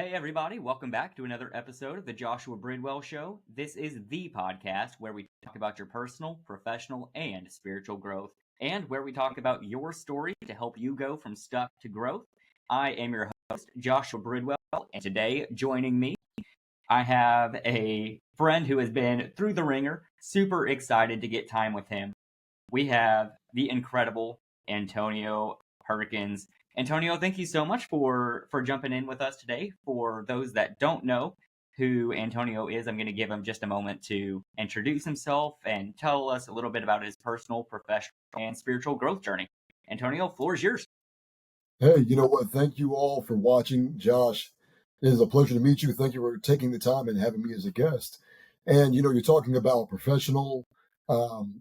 Hey, everybody, welcome back to another episode of the Joshua Bridwell Show. This is the podcast where we talk about your personal, professional, and spiritual growth, and where we talk about your story to help you go from stuck to growth. I am your host, Joshua Bridwell, and today joining me, I have a friend who has been through the ringer, super excited to get time with him. We have the incredible Antonio Perkins. Antonio, thank you so much for jumping in with us today. For those that don't know who Antonio is, I'm going to give him just a moment to introduce himself and tell us a little bit about his personal, professional, and spiritual growth journey. Antonio, floor is yours. Hey, you know what? Thank you all for watching. Josh, it is a pleasure to meet you. Thank you for taking the time and having me as a guest. And, you're talking about professional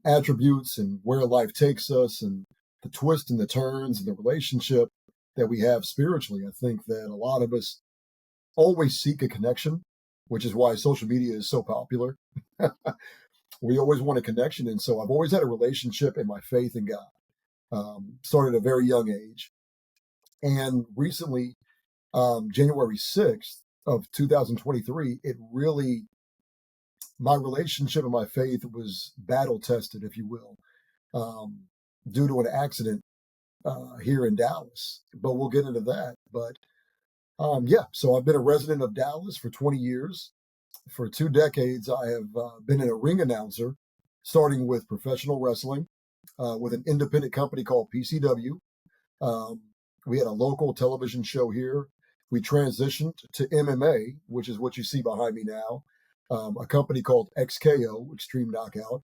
attributes and where life takes us and the twists and the turns and the relationship that we have spiritually. I think that a lot of us always seek a connection, which is why social media is so popular. We always want a connection. And so I've always had a relationship in my faith in God. Started at a very young age. And recently, January 6th of 2023, my relationship and my faith was battle tested, if you will, due to an accident here in Dallas. But we'll get into that. But so I've been a resident of Dallas for 20 years. For 2 decades, I have been a ring announcer, starting with professional wrestling with an independent company called PCW. We had a local television show here. We transitioned to MMA, which is what you see behind me now, a company called XKO, Extreme Knockout.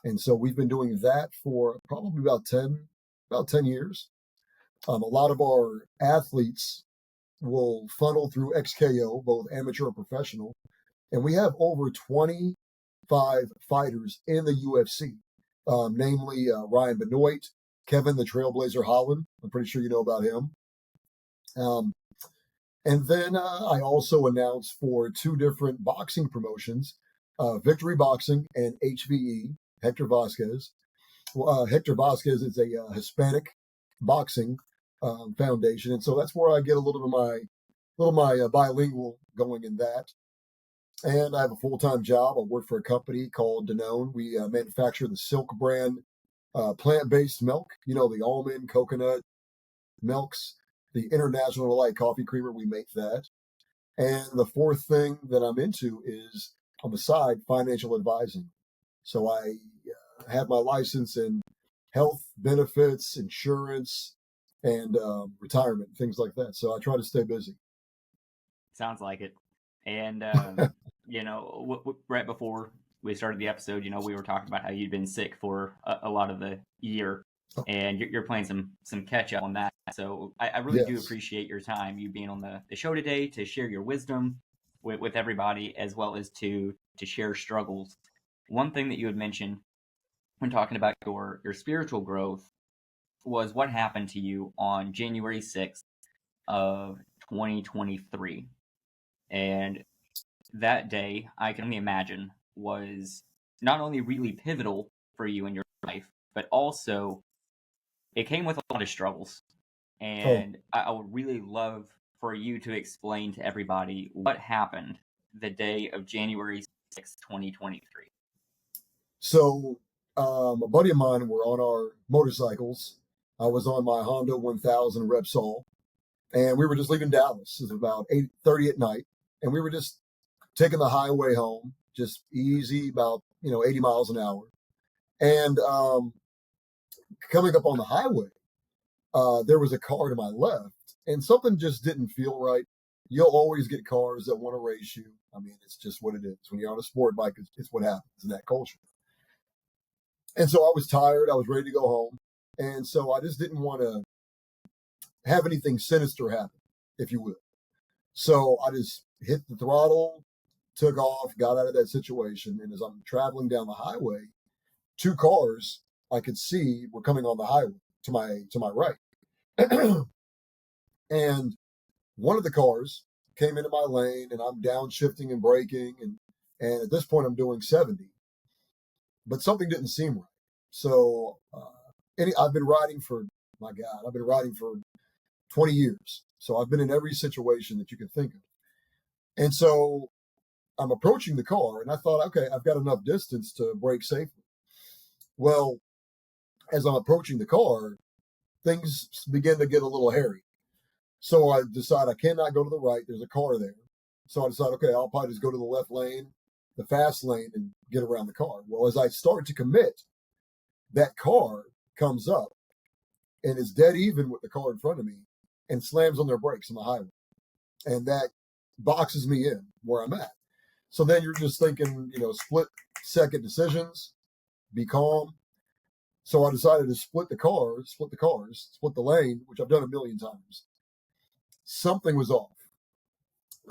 And so we've been doing that for probably about 10 years. A lot of our athletes will funnel through XKO, both amateur and professional. And we have over 25 fighters in the UFC, namely Ryan Benoit, Kevin the Trailblazer Holland. I'm pretty sure you know about him. And then I also announced for 2 different boxing promotions, Victory Boxing and HVE, Hector Vasquez. Hector Vasquez is a Hispanic boxing foundation. And so that's where I get a little of my bilingual going in that. And I have a full-time job. I work for a company called Danone. We manufacture the Silk brand plant-based milk, the almond, coconut milks, the International Delight coffee creamer. We make that. And the 4th thing that I'm into is, on the side, financial advising. So I have my license in health benefits, insurance, and retirement, things like that. So I try to stay busy. Sounds like it. And, right before we started the episode, we were talking about how you'd been sick for a lot of the year, and you're playing some catch up on that. So I really do appreciate your time, you being on the show today to share your wisdom with everybody, as well as to share struggles. One thing that you had mentioned when talking about your spiritual growth was what happened to you on January 6th of 2023. And that day, I can only imagine, was not only really pivotal for you in your life, but also it came with a lot of struggles. And I would really love for you to explain to everybody what happened the day of January 6th, 2023. So a buddy of mine, were on our motorcycles. I was on my Honda 1000 Repsol, and we were just leaving Dallas. It was about 8:30 at night, and we were just taking the highway home, just easy, about 80 miles an hour. And coming up on the highway, there was a car to my left, and something just didn't feel right. You'll always get cars that want to race you. I mean, it's just what it is. When you're on a sport bike, it's what happens in that culture. And so I was tired. I was ready to go home. And so I just didn't want to have anything sinister happen, if you will. So I just hit the throttle, took off, got out of that situation. And as I'm traveling down the highway, 2 cars I could see were coming on the highway to my right. And one of the cars came into my lane, and I'm downshifting and braking. And at this point, I'm doing 70. But something didn't seem right. So I've been riding for 20 years. So I've been in every situation that you can think of. And so I'm approaching the car, and I thought, okay, I've got enough distance to brake safely. Well, as I'm approaching the car, things begin to get a little hairy. So I decide I cannot go to the right. There's a car there. So I decide, okay, I'll probably just go to the left lane, the fast lane, and get around the car. Well, as I start to commit, that car comes up and is dead even with the car in front of me and slams on their brakes on the highway. And that boxes me in where I'm at. So then you're just thinking, split second decisions, be calm. So I decided to split the cars, split the lane, which I've done a million times. Something was off.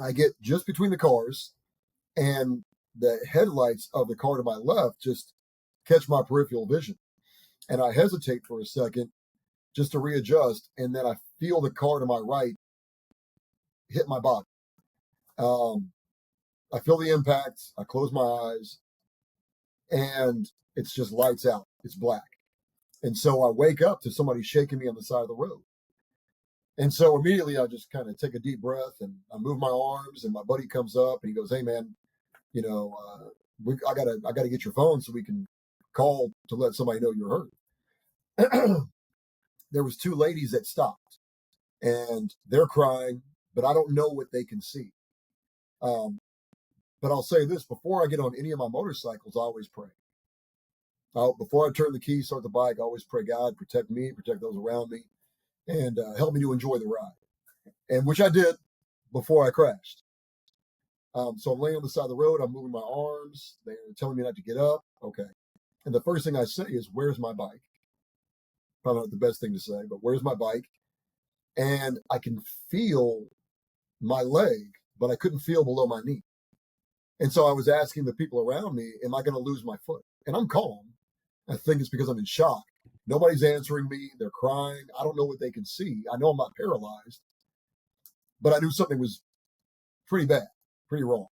I get just between the cars, and the headlights of the car to my left just catch my peripheral vision. And I hesitate for a second just to readjust, and then I feel the car to my right hit my body. I feel the impact. I close my eyes, and it's just lights out. It's black. And so I wake up to somebody shaking me on the side of the road. And so immediately I just kind of take a deep breath and I move my arms, and my buddy comes up and he goes, "Hey man, I gotta get your phone so we can call to let somebody know you're hurt." There was two ladies that stopped, and they're crying, but I don't know what they can see. But I'll say this: before I get on any of my motorcycles, I always pray. Before I turn the key, start the bike, I always pray, God, protect me, protect those around me, and help me to enjoy the ride. And which I did before I crashed. So I'm laying on the side of the road. I'm moving my arms. They're telling me not to get up. Okay. And the first thing I say is, "Where's my bike?" Probably not the best thing to say, but where's my bike? And I can feel my leg, but I couldn't feel below my knee. And so I was asking the people around me, am I going to lose my foot? And I'm calm. I think it's because I'm in shock. Nobody's answering me. They're crying. I don't know what they can see. I know I'm not paralyzed, but I knew something was pretty bad, pretty wrong.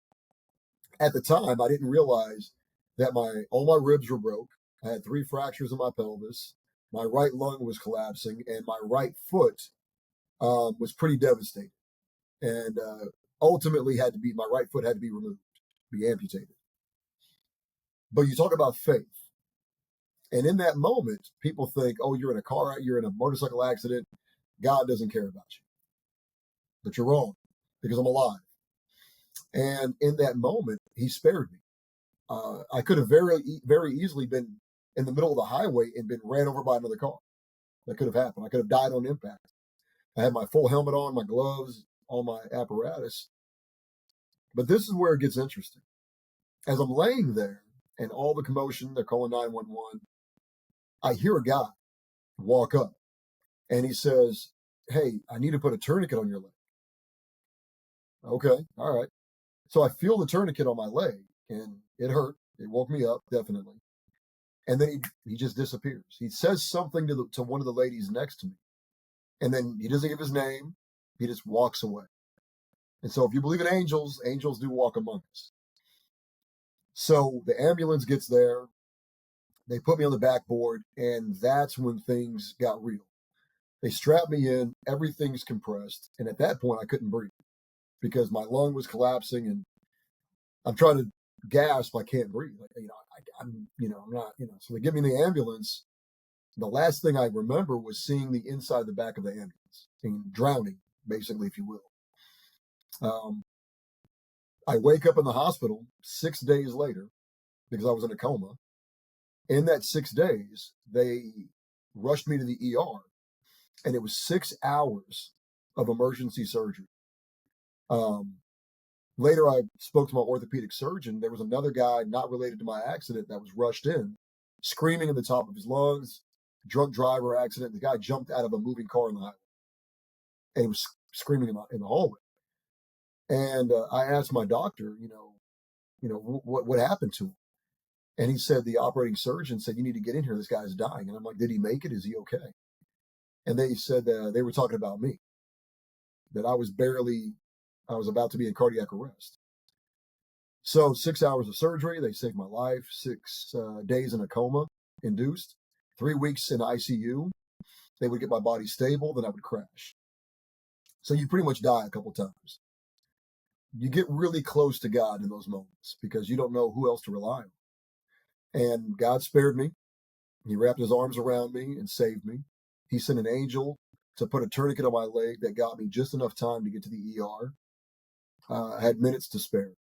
At the time, I didn't realize that all my ribs were broke. I had 3 fractures in my pelvis. My right lung was collapsing, and my right foot was pretty devastated. And ultimately, my right foot had to be removed, be amputated. But you talk about faith. And in that moment, people think, oh, you're in a motorcycle accident. God doesn't care about you. But you're wrong, because I'm alive. And in that moment, he spared me. I could have very, very easily been in the middle of the highway and been ran over by another car. That could have happened. I could have died on impact. I had my full helmet on, my gloves, all my apparatus. But this is where it gets interesting. As I'm laying there and all the commotion, they're calling 911, I hear a guy walk up and he says, "Hey, I need to put a tourniquet on your leg." Okay, all right. So I feel the tourniquet on my leg and it hurt. It woke me up, definitely. And then he just disappears. He says something to one of the ladies next to me. And then he doesn't give his name. He just walks away. And so if you believe in angels, angels do walk among us. So the ambulance gets there. They put me on the backboard, and that's when things got real. They strapped me in. Everything's compressed. And at that point, I couldn't breathe because my lung was collapsing, and I'm trying to gasp. I can't breathe. I'm not. So they get me in the ambulance. The last thing I remember was seeing the inside the back of the ambulance and drowning, basically, if you will. I wake up in the hospital 6 days later because I was in a coma. In that 6 days, they rushed me to the ER, and it was 6 hours of emergency surgery. Later, I spoke to my orthopedic surgeon. There was another guy not related to my accident that was rushed in, screaming at the top of his lungs, drunk driver accident. The guy jumped out of a moving car on the highway, and he was screaming in the hallway. And I asked my doctor, what happened to him? And he said, the operating surgeon said, "You need to get in here. This guy's dying." And I'm like, "Did he make it? Is he okay?" And they said they were talking about me, that I was about to be in cardiac arrest. So 6 hours of surgery, they saved my life, 6 days in a coma, induced, 3 weeks in ICU. They would get my body stable, then I would crash. So you pretty much die a couple times. you get really close to God in those moments because you don't know who else to rely on. And God spared me. He wrapped his arms around me and saved me. He sent an angel to put a tourniquet on my leg that got me just enough time to get to the ER. I had minutes to spare.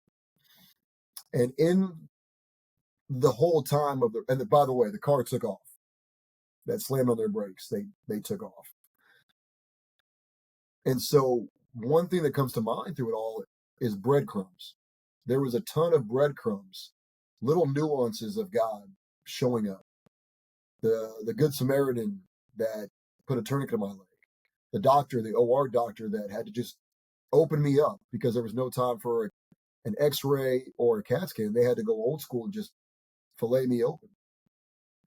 And in the whole time of by the way, the car took off. That slammed on their brakes. They took off. And so one thing that comes to mind through it all is breadcrumbs. There was a ton of breadcrumbs, little nuances of God showing up. The Good Samaritan that put a tourniquet on my leg. The doctor, the OR doctor that had to just open me up because there was no time for an x-ray or a CAT scan. They had to go old school and just fillet me open.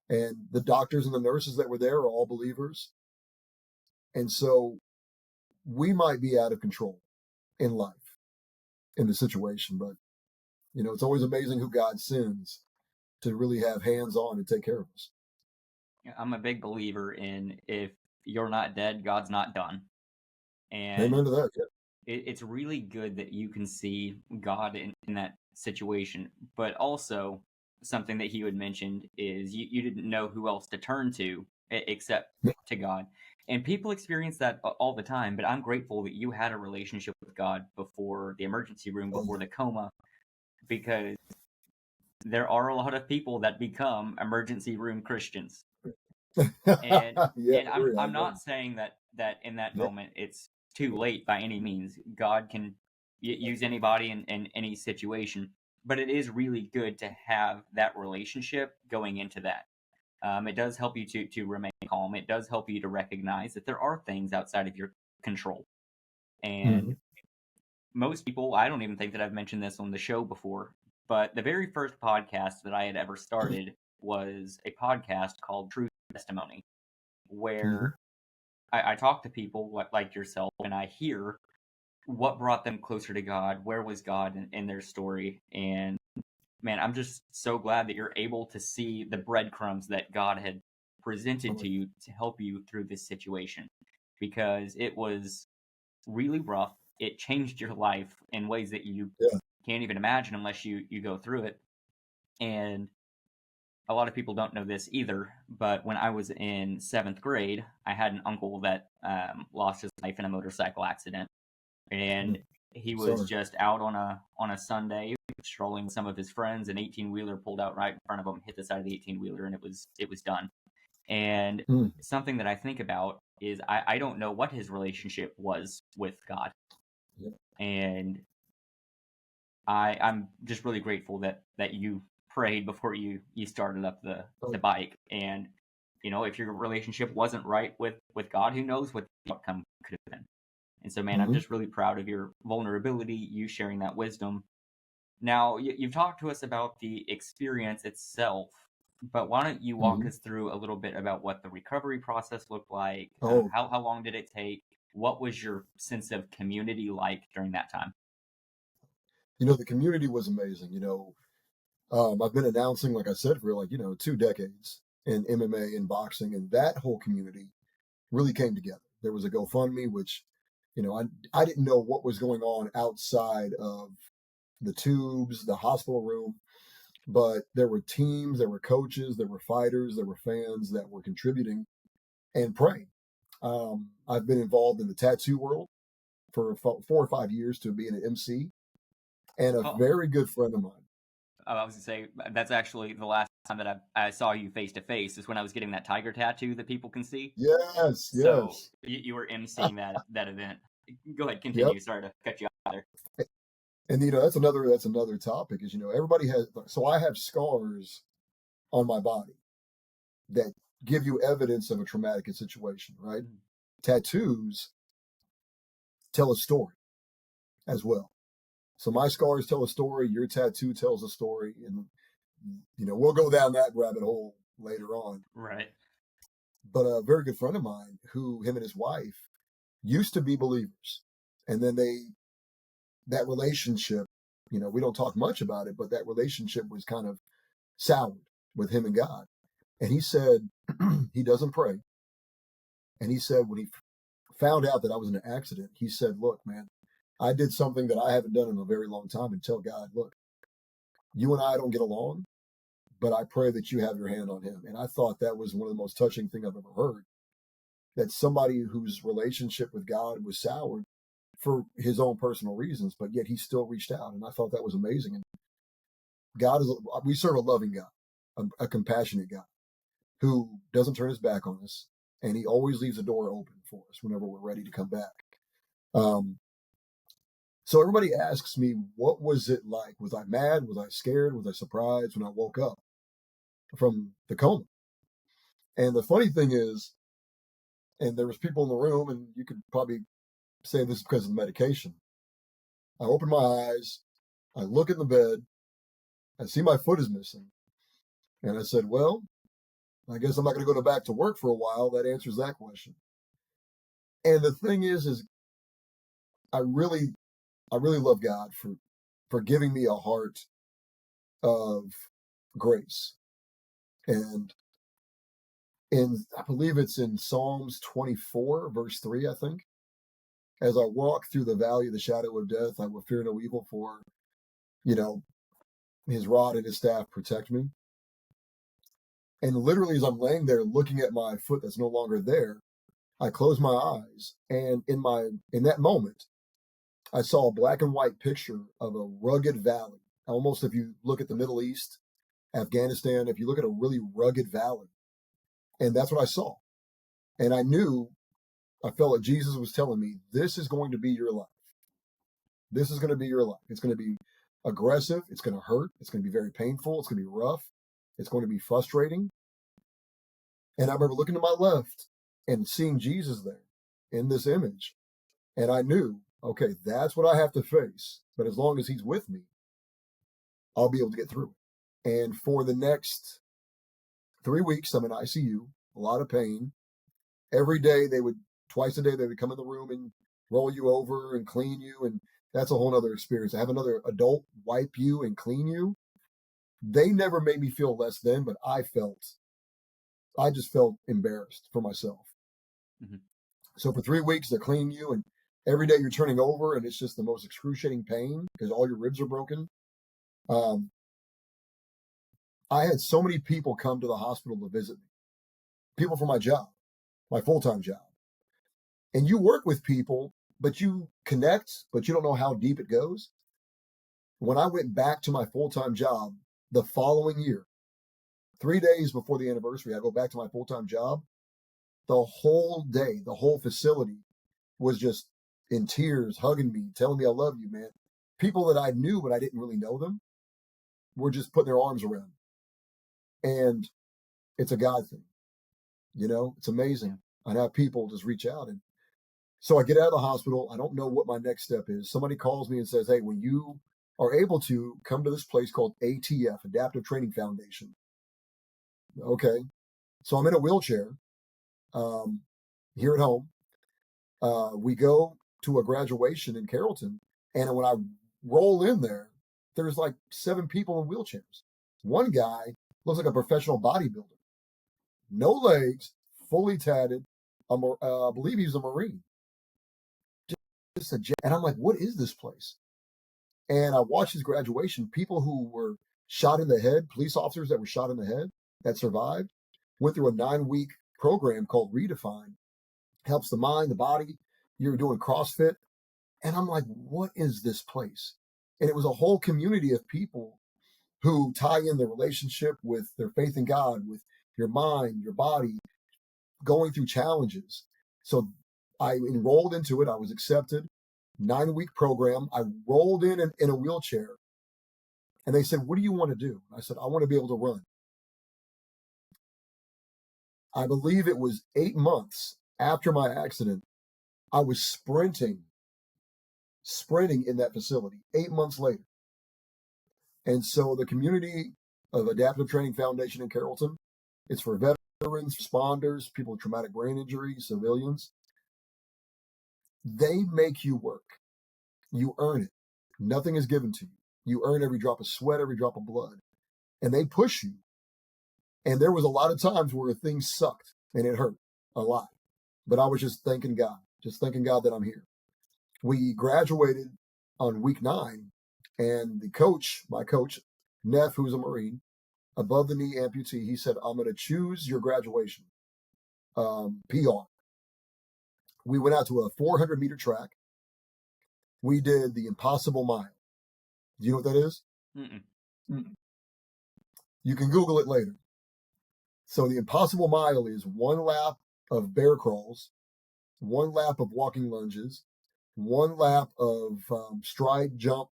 And the doctors and the nurses that were there are all believers. And so we might be out of control in life, in the situation, but it's always amazing who God sends to really have hands on and take care of us. I'm a big believer in if you're not dead, God's not done. And amen to that. Yeah. It's really good that you can see God in that situation, but also something that he had mentioned is you didn't know who else to turn to except to God. And people experience that all the time, but I'm grateful that you had a relationship with God before the emergency room, before the coma, because there are a lot of people that become emergency room Christians. And I'm not saying that in that moment it's too late by any means. God can use anybody in any situation, but it is really good to have that relationship going into that. It does help you to remain calm. It does help you to recognize that there are things outside of your control. And most people, I don't even think that I've mentioned this on the show before, but the very first podcast that I had ever started was a podcast called True Testimony, where I talk to people like yourself and I hear what brought them closer to God, where was God in their story. And man, I'm just so glad that you're able to see the breadcrumbs that God had presented to you to help you through this situation, because it was really rough. It changed your life in ways that you can't even imagine unless you go through it. And a lot of people don't know this either, but when I was in 7th grade, I had an uncle that lost his life in a motorcycle accident. And he was just out on a Sunday strolling with some of his friends. An 18-wheeler pulled out right in front of him, hit the side of the 18-wheeler, and it was done. And something that I think about is I don't know what his relationship was with God. And I'm just really grateful that you prayed before you started up the bike. And if your relationship wasn't right with God, who knows what the outcome could have been. And so, man, I'm just really proud of your vulnerability, you sharing that wisdom. Now, you've talked to us about the experience itself, but why don't you walk us through a little bit about what the recovery process looked like? How long did it take? What was your sense of community like during that time? The community was amazing. I've been announcing, like I said, for 2 decades in MMA and boxing, and that whole community really came together. There was a GoFundMe, which, I didn't know what was going on outside of the tubes, the hospital room, but there were teams, there were coaches, there were fighters, there were fans that were contributing and praying. I've been involved in the tattoo world for 4 or 5 years to being an MC, and a very good friend of mine. I was going to say, that's actually the last time that I saw you face to face is when I was getting that tiger tattoo that people can see. Yes, so yes. You were emceeing that event. Go ahead, continue. Yep. Sorry to cut you off there. And that's another topic is everybody has. So I have scars on my body that give you evidence of a traumatic situation, right? Tattoos tell a story as well. So my scars tell a story. Your tattoo tells a story, and we'll go down that rabbit hole later on. Right. But a very good friend of mine, him and his wife used to be believers, and then that relationship, we don't talk much about it, but that relationship was kind of soured with him and God. And he said he doesn't pray. And he said when he found out that I was in an accident, he said, "Look, man, I did something that I haven't done in a very long time and tell God, look, you and I don't get along, but I pray that you have your hand on him. And I thought that was one of the most touching things I've ever heard, that somebody whose relationship with God was soured for his own personal reasons, but yet he still reached out. And I thought that was amazing. And we serve a loving God, a compassionate God who doesn't turn his back on us. And he always leaves a door open for us whenever we're ready to come back. So everybody asks me, what was it like? Was I mad? Was I scared? Was I surprised when I woke up from the coma? And the funny thing is, and there was people in the room, and you could probably say this is because of the medication. I open my eyes, I look in the bed, I see my foot is missing. And I said, well, I guess I'm not going to go back to work for a while. That answers that question. And the thing is I really love God for giving me a heart of grace. And I believe it's in Psalms 24, verse 3, I think. As I walk through the valley of the shadow of death, I will fear no evil, for, his rod and his staff protect me. And literally, as I'm laying there looking at my foot that's no longer there, I close my eyes, and in that moment, I saw a black and white picture of a rugged valley. Almost, if you look at the Middle East, Afghanistan, if you look at a really rugged valley, and that's what I saw. And I felt like Jesus was telling me, this is going to be your life. This is going to be your life. It's going to be aggressive. It's going to hurt. It's going to be very painful. It's going to be rough. It's going to be frustrating. And I remember looking to my left and seeing Jesus there in this image. And I knew, okay, that's what I have to face. But as long as he's with me, I'll be able to get through it. And for the next 3 weeks, I'm in ICU, a lot of pain. Every day twice a day, they would come in the room and roll you over and clean you. And that's a whole other experience. I have another adult wipe you and clean you. They never made me feel less than, but I just felt embarrassed for myself. Mm-hmm. So for 3 weeks, they're cleaning you, and every day you're turning over, and it's just the most excruciating pain because all your ribs are broken. I had so many people come to the hospital to visit me, people from my job, my full-time job. And you work with people, but you connect, but you don't know how deep it goes. When I went back to my full-time job the following year, 3 days before the anniversary, I go back to my full-time job. The whole day, the whole facility was just in tears, hugging me, telling me I love you, man. People that I knew, but I didn't really know them, were just putting their arms around me. And it's a God thing. It's amazing. I have people just reach out. And so I get out of the hospital. I don't know what my next step is. Somebody calls me and says, hey, when you are able to, come to this place called ATF, Adaptive Training Foundation. Okay. So I'm in a wheelchair here at home. We go to a graduation in Carrollton. And when I roll in there, there's like 7 people in wheelchairs. One guy looks like a professional bodybuilder. No legs, fully tatted. I believe he was a Marine. And I'm like, what is this place? And I watched his graduation. People who were shot in the head, police officers that were shot in the head that survived, went through a 9-week program called Redefine. Helps the mind, the body. You're doing CrossFit. And I'm like, what is this place? And it was a whole community of people who tie in their relationship with their faith in God, with your mind, your body, going through challenges. So I enrolled into it. I was accepted. 9-week program. I rolled in a wheelchair. And they said, what do you want to do? I said, I want to be able to run. I believe it was 8 months after my accident, I was sprinting in that facility 8 months later. And so the community of Adaptive Training Foundation in Carrollton, it's for veterans, responders, people with traumatic brain injury, civilians. They make you work. You earn it. Nothing is given to you. You earn every drop of sweat, every drop of blood. And they push you. And there was a lot of times where things sucked and it hurt a lot. But I was just thanking God that I'm here. We graduated on week 9, and my coach, Neff, who's a Marine, above the knee amputee, he said, I'm going to choose your graduation, PR. We went out to a 400-meter track. We did the Impossible Mile. Do you know what that is? Mm-mm. You can Google it later. So the Impossible Mile is 1 lap of bear crawls, 1 lap of walking lunges, 1 lap of stride jump,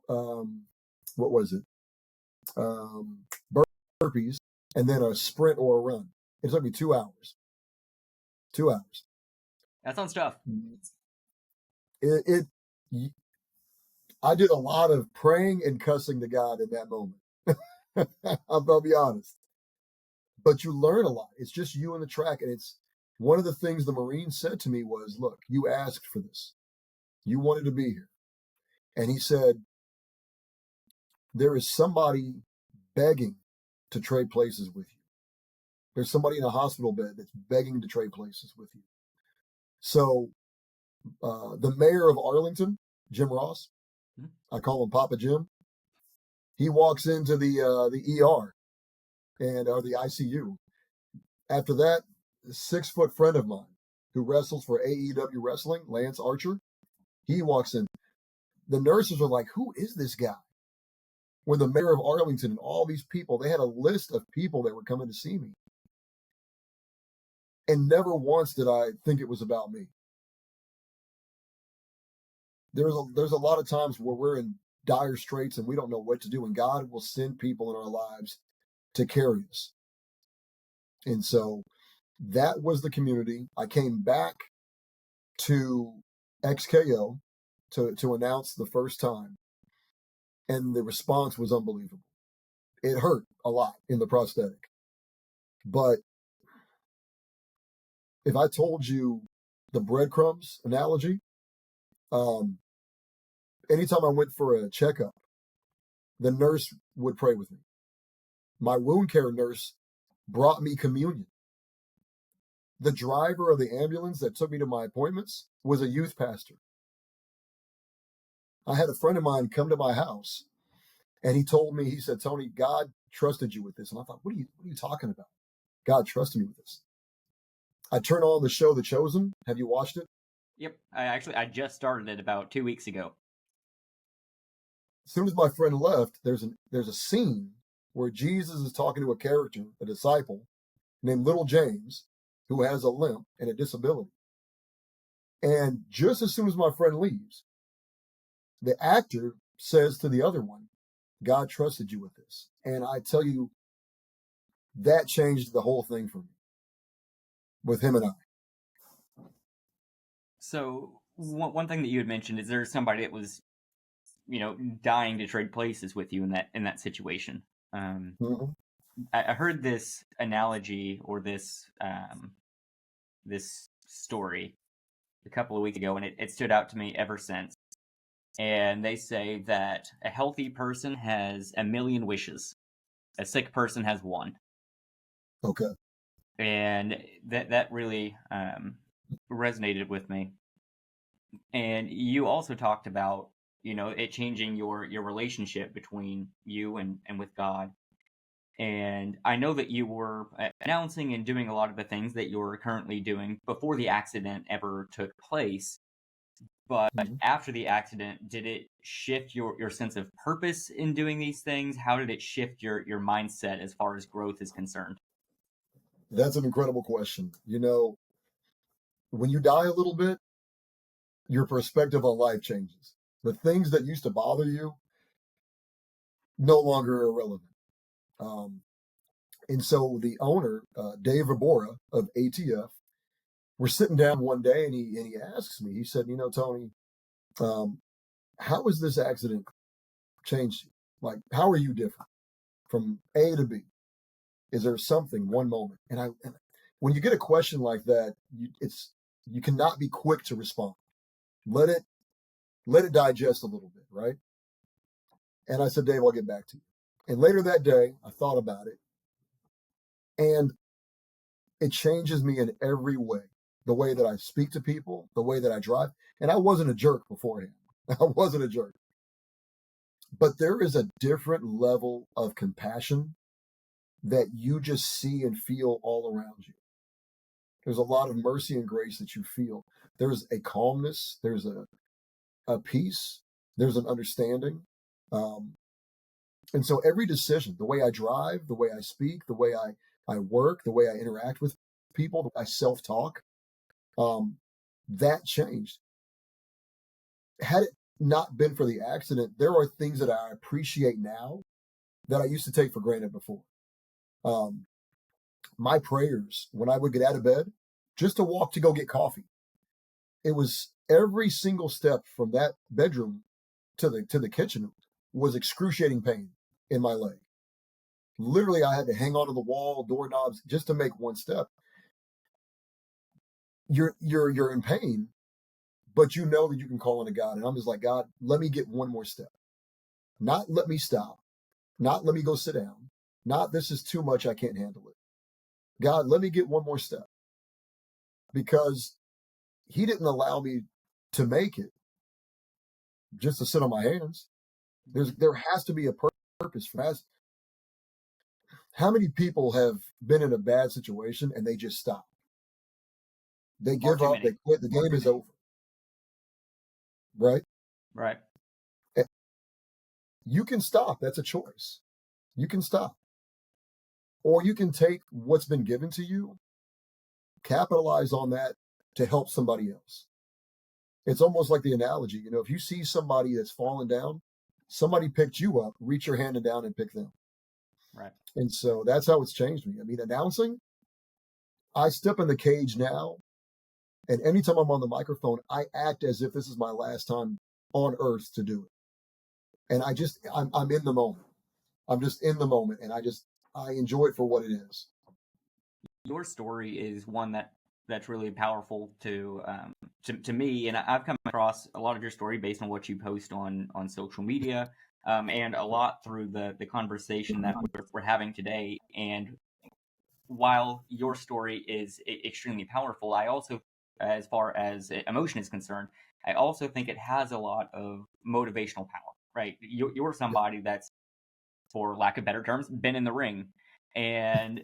what was it? Burpees, and then a sprint or a run. It took me 2 hours. 2 hours. That sounds tough. I did a lot of praying and cussing to God in that moment. I'll be honest. But you learn a lot. It's just you on the track. And it's one of the things the Marine said to me was, look, you asked for this. You wanted to be here. And he said, there is somebody begging to trade places with you. There's somebody in a hospital bed that's begging to trade places with you. So the mayor of Arlington, Jim Ross, I call him Papa Jim. He walks into the ER or the ICU. After that, a 6-foot friend of mine who wrestles for AEW Wrestling, Lance Archer, he walks in. The nurses are like, who is this guy? When the mayor of Arlington and all these people, they had a list of people that were coming to see me. And never once did I think it was about me. There's a lot of times where we're in dire straits and we don't know what to do, and God will send people in our lives to carry us. And so that was the community. I came back to XKO to announce the first time, and the response was unbelievable. It hurt a lot in the prosthetic. But if I told you the breadcrumbs analogy, anytime I went for a checkup, the nurse would pray with me. My wound care nurse brought me communion. The driver of the ambulance that took me to my appointments was a youth pastor. I had a friend of mine come to my house, and he told me, he said, Tony, God trusted you with this. And I thought, what are you talking about? God trusted me with this. I turned on the show The Chosen. Have you watched it? Yep. I just started it about 2 weeks ago. As soon as my friend left, there's a scene where Jesus is talking to a character, a disciple, named Little James, who has a limp and a disability. And just as soon as my friend leaves, the actor says to the other one, God trusted you with this. And I tell you, that changed the whole thing for me with him and I. So one thing that you had mentioned is there's somebody that was, dying to trade places with you in that situation. Mm-hmm. I heard this analogy or this story a couple of weeks ago, and it stood out to me ever since. And they say that a healthy person has a million wishes. A sick person has one. Okay. And that really resonated with me. And you also talked about, it changing your relationship between you and with God. And I know that you were announcing and doing a lot of the things that you're currently doing before the accident ever took place. But after the accident, did it shift your sense of purpose in doing these things? How did it shift your mindset as far as growth is concerned? That's an incredible question. When you die a little bit, your perspective on life changes. The things that used to bother you no longer are irrelevant. And so the owner, Dave Abora of ATF, we're sitting down one day, and he asks me, he said, Tony, how has this accident changed you? Like, how are you different from A to B? Is there something, one moment? And when you get a question like that, you cannot be quick to respond. Let it digest a little bit, right? And I said, Dave, I'll get back to you. And later that day, I thought about it, and it changes me in every way. the way that I speak to people, the way that I drive. And I wasn't a jerk beforehand. I wasn't a jerk. But there is a different level of compassion that you just see and feel all around you. There's a lot of mercy and grace that you feel. There's a calmness, there's a peace, there's an understanding. Um, and so every decision, the way I drive, the way I speak, the way I work, the way I interact with people, the way I self-talk, that changed. Had it not been for the accident, there are things that I appreciate now that I used to take for granted before. Um, my prayers when I would get out of bed, just to walk to go get coffee. It was every single step from that bedroom to the kitchen was excruciating pain in my leg. Literally, I had to hang onto the wall, doorknobs, just to make one step. You're in pain, but you know that you can call on to God. And I'm just like, God, let me get one more step. Not let me stop. Not let me go sit down. Not this is too much, I can't handle it. God, let me get one more step. Because he didn't allow me to make it just to sit on my hands. There has to be a purpose for that. How many people have been in a bad situation and they just stop? They give up, they quit, the game is over. Right? Right. You can stop. That's a choice. You can stop. Or you can take what's been given to you, capitalize on that to help somebody else. It's almost like the analogy, if you see somebody that's fallen down, somebody picked you up, reach your hand down and pick them. Right. And so that's how it's changed me. I mean, announcing, I step in the cage now, and anytime I'm on the microphone, I act as if this is my last time on earth to do it. And I'm in the moment. I'm just in the moment, and I enjoy it for what it is. Your story is one that's really powerful to me, and I've come across a lot of your story based on what you post on social media, and a lot through the conversation that we're having today. And while your story is extremely powerful, I also, as far as emotion is concerned, I also think it has a lot of motivational power. Right? You're somebody that's, for lack of better terms, been in the ring, and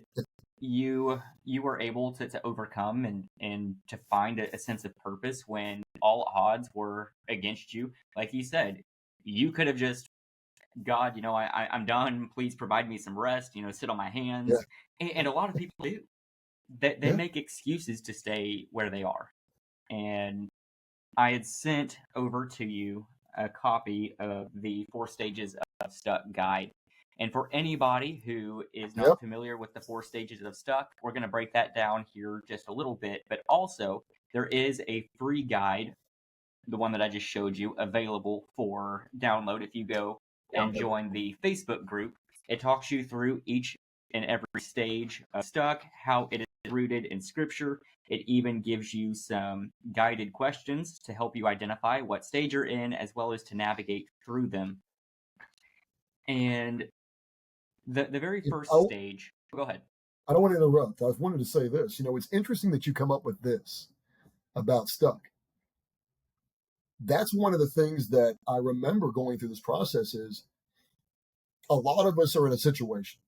you were able to overcome and to find a sense of purpose when all odds were against you. Like you said, you could have just, God, I'm done. Please provide me some rest. Sit on my hands. Yeah. And a lot of people do. They make excuses to stay where they are. And I had sent over to you a copy of the 4 Stages of Stuck guide. And for anybody who is not familiar with the 4 stages of stuck, we're going to break that down here just a little bit. But also, there is a free guide, the one that I just showed you, available for download if you go and join the Facebook group. It talks you through each and every stage of stuck, how it is rooted in Scripture. It even gives you some guided questions to help you identify what stage you're in, as well as to navigate through them. And the very first stage. Go ahead. I don't want to interrupt. I wanted to say this. It's interesting that you come up with this about stuck. That's one of the things that I remember going through this process is a lot of us are in a situation,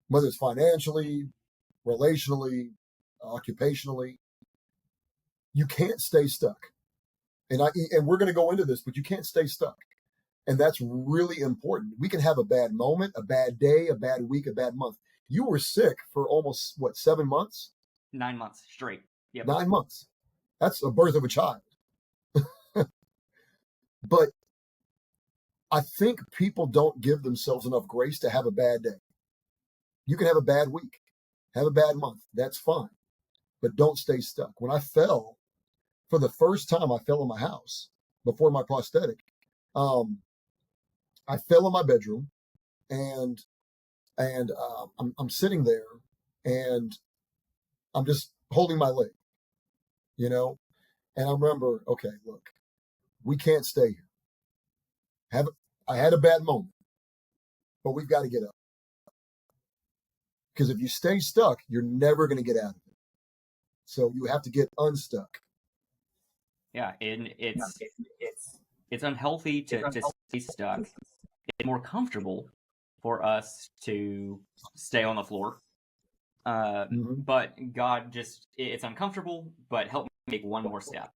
whether it's financially, relationally, occupationally, you can't stay stuck. And we're going to go into this, but you can't stay stuck. And that's really important. We can have a bad moment, a bad day, a bad week, a bad month. You were sick for almost, 7 months? 9 months straight. Yep. 9 months. That's the birth of a child. But I think people don't give themselves enough grace to have a bad day. You can have a bad week, have a bad month. That's fine. But don't stay stuck. When I fell, for the first time, I fell in my house before my prosthetic. I fell in my bedroom, and I'm sitting there, and I'm just holding my leg, And I remember, okay, look, we can't stay here. I had a bad moment, but we've got to get up. Because if you stay stuck, you're never going to get out of it. So you have to get unstuck. Yeah, and it's unhealthy to stay stuck. It's more comfortable for us to stay on the floor. Mm-hmm. But God just, it's uncomfortable, but help me make one more step.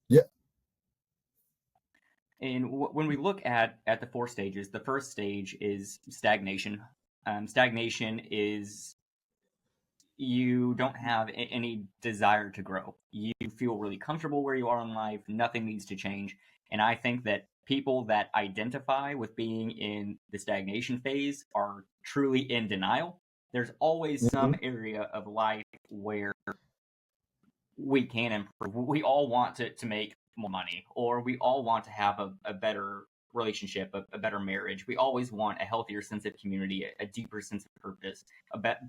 Yeah. And when we look at the four stages, the first stage is stagnation. Stagnation is you don't have any desire to grow. You feel really comfortable where you are in life. Nothing needs to change. And I think that people that identify with being in the stagnation phase are truly in denial. There's always Mm-hmm. some area of life where we can improve. We all want to make more money, or we all want to have a better relationship, a better marriage. We always want a healthier sense of community, a deeper sense of purpose,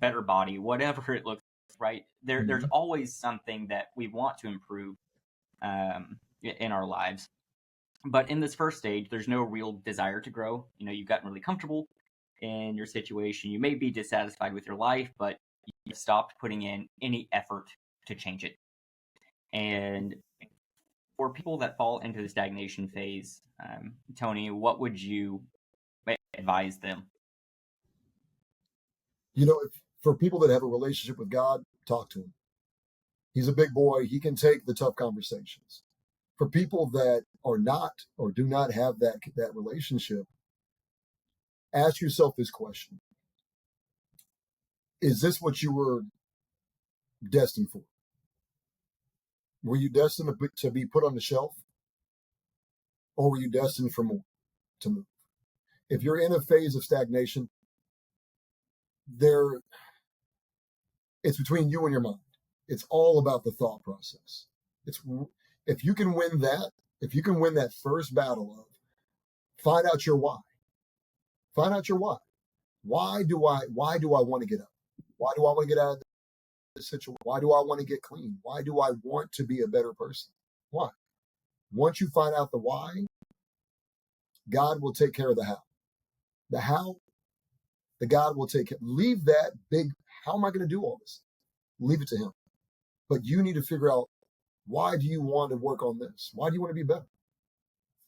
better body, whatever it looks like, right? There's Mm-hmm. always something that we want to improve in our lives. But in this first stage, there's no real desire to grow. You've gotten really comfortable in your situation. You may be dissatisfied with your life, but you've stopped putting in any effort to change it. And for people that fall into the stagnation phase, Tony, what would you advise them? For people that have a relationship with God, talk to him. He's a big boy. He can take the tough conversations. For people that are not or do not have that relationship, ask yourself this question. Is this what you were destined for? Were you destined to be put on the shelf? Or were you destined for more, to move? If you're in a phase of stagnation, it's between you and your mind. It's all about the thought process. If you can win that first battle of find out your why. Find out your why. Why do I want to get up? Why do I want to get out of this situation? Why do I want to get clean? Why do I want to be a better person? Why? Once you find out the why, God will take care of the how. The how, the God will take care. Leave that big, how am I going to do all this? Leave it to him. But you need to figure out, why do you want to work on this? Why do you want to be better?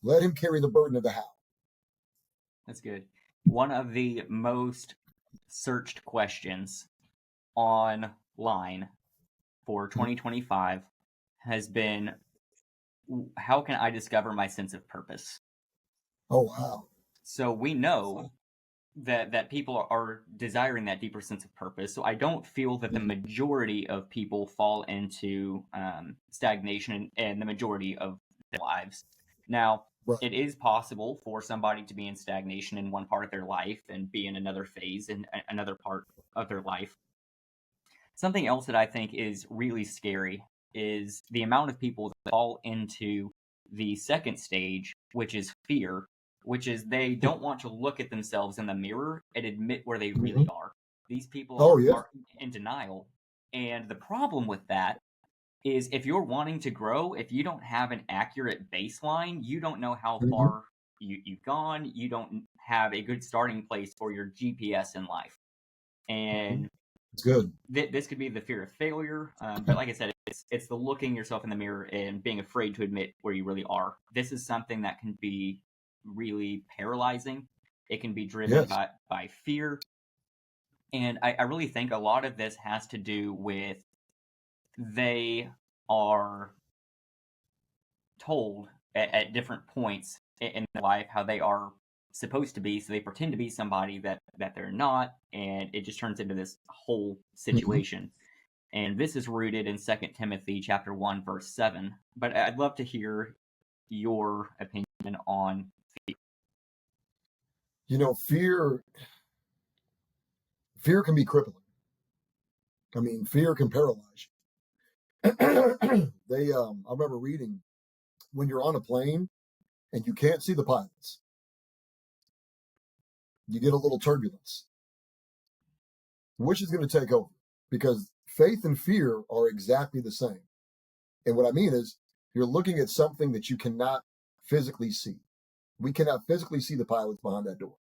Let him carry the burden of the how. That's good. One of the most searched questions online for 2025 has been, how can I discover my sense of purpose? Oh, wow. So we know that people are desiring that deeper sense of purpose. So I don't feel that the majority of people fall into stagnation and the majority of their lives. Now, Right. it is possible for somebody to be in stagnation in one part of their life and be in another phase in another part of their life. Something else that I think is really scary is the amount of people that fall into the second stage, which is fear, which is they don't want to look at themselves in the mirror and admit where they really are. These people are in denial. And the problem with that is, if you're wanting to grow, if you don't have an accurate baseline, you don't know how far you've gone, you don't have a good starting place for your GPS in life. And it's good. This could be the fear of failure, but like I said, it's the looking yourself in the mirror and being afraid to admit where you really are. This is something that can be really paralyzing. It can be driven by fear. And I really think a lot of this has to do with they are told at different points in their life how they are supposed to be, so they pretend to be somebody that they're not, and it just turns into this whole situation. And this is rooted in 2 Timothy chapter 1, verse 7. But I'd love to hear your opinion on fear. Fear can be crippling. I mean, fear can paralyze you. I remember reading, when you're on a plane and you can't see the pilots, you get a little turbulence. Which is going to take over? Because faith and fear are exactly the same. And what I mean is, you're looking at something that you cannot physically see. We cannot physically see the pilots behind that door.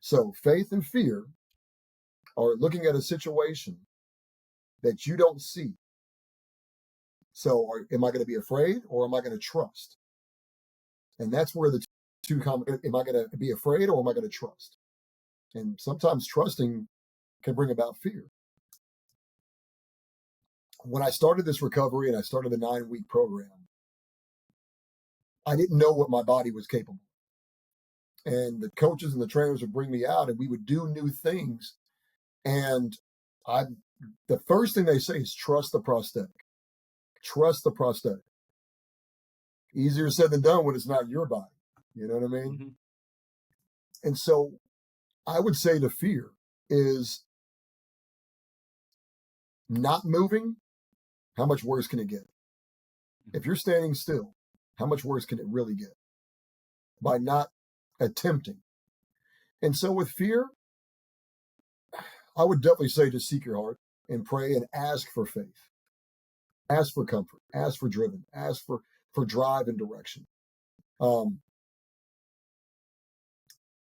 So faith and fear are looking at a situation that you don't see, So am I going to be afraid or am I going to trust? And that's where the two come. Am I going to be afraid or am I going to trust? And sometimes trusting can bring about fear. When I started this recovery and I started the 9-week program, I didn't know what my body was capable. And the coaches and the trainers would bring me out and we would do new things. And the first thing they say is trust the prosthetic. Trust the prosthetic. Easier said than done when it's not your body. You know what I mean? Mm-hmm. And so I would say the fear is not moving. How much worse can it get? If you're standing still, how much worse can it really get? By not attempting. And so with fear, I would definitely say to seek your heart and pray and ask for faith. Ask for comfort. Ask for driven. Ask for drive and direction.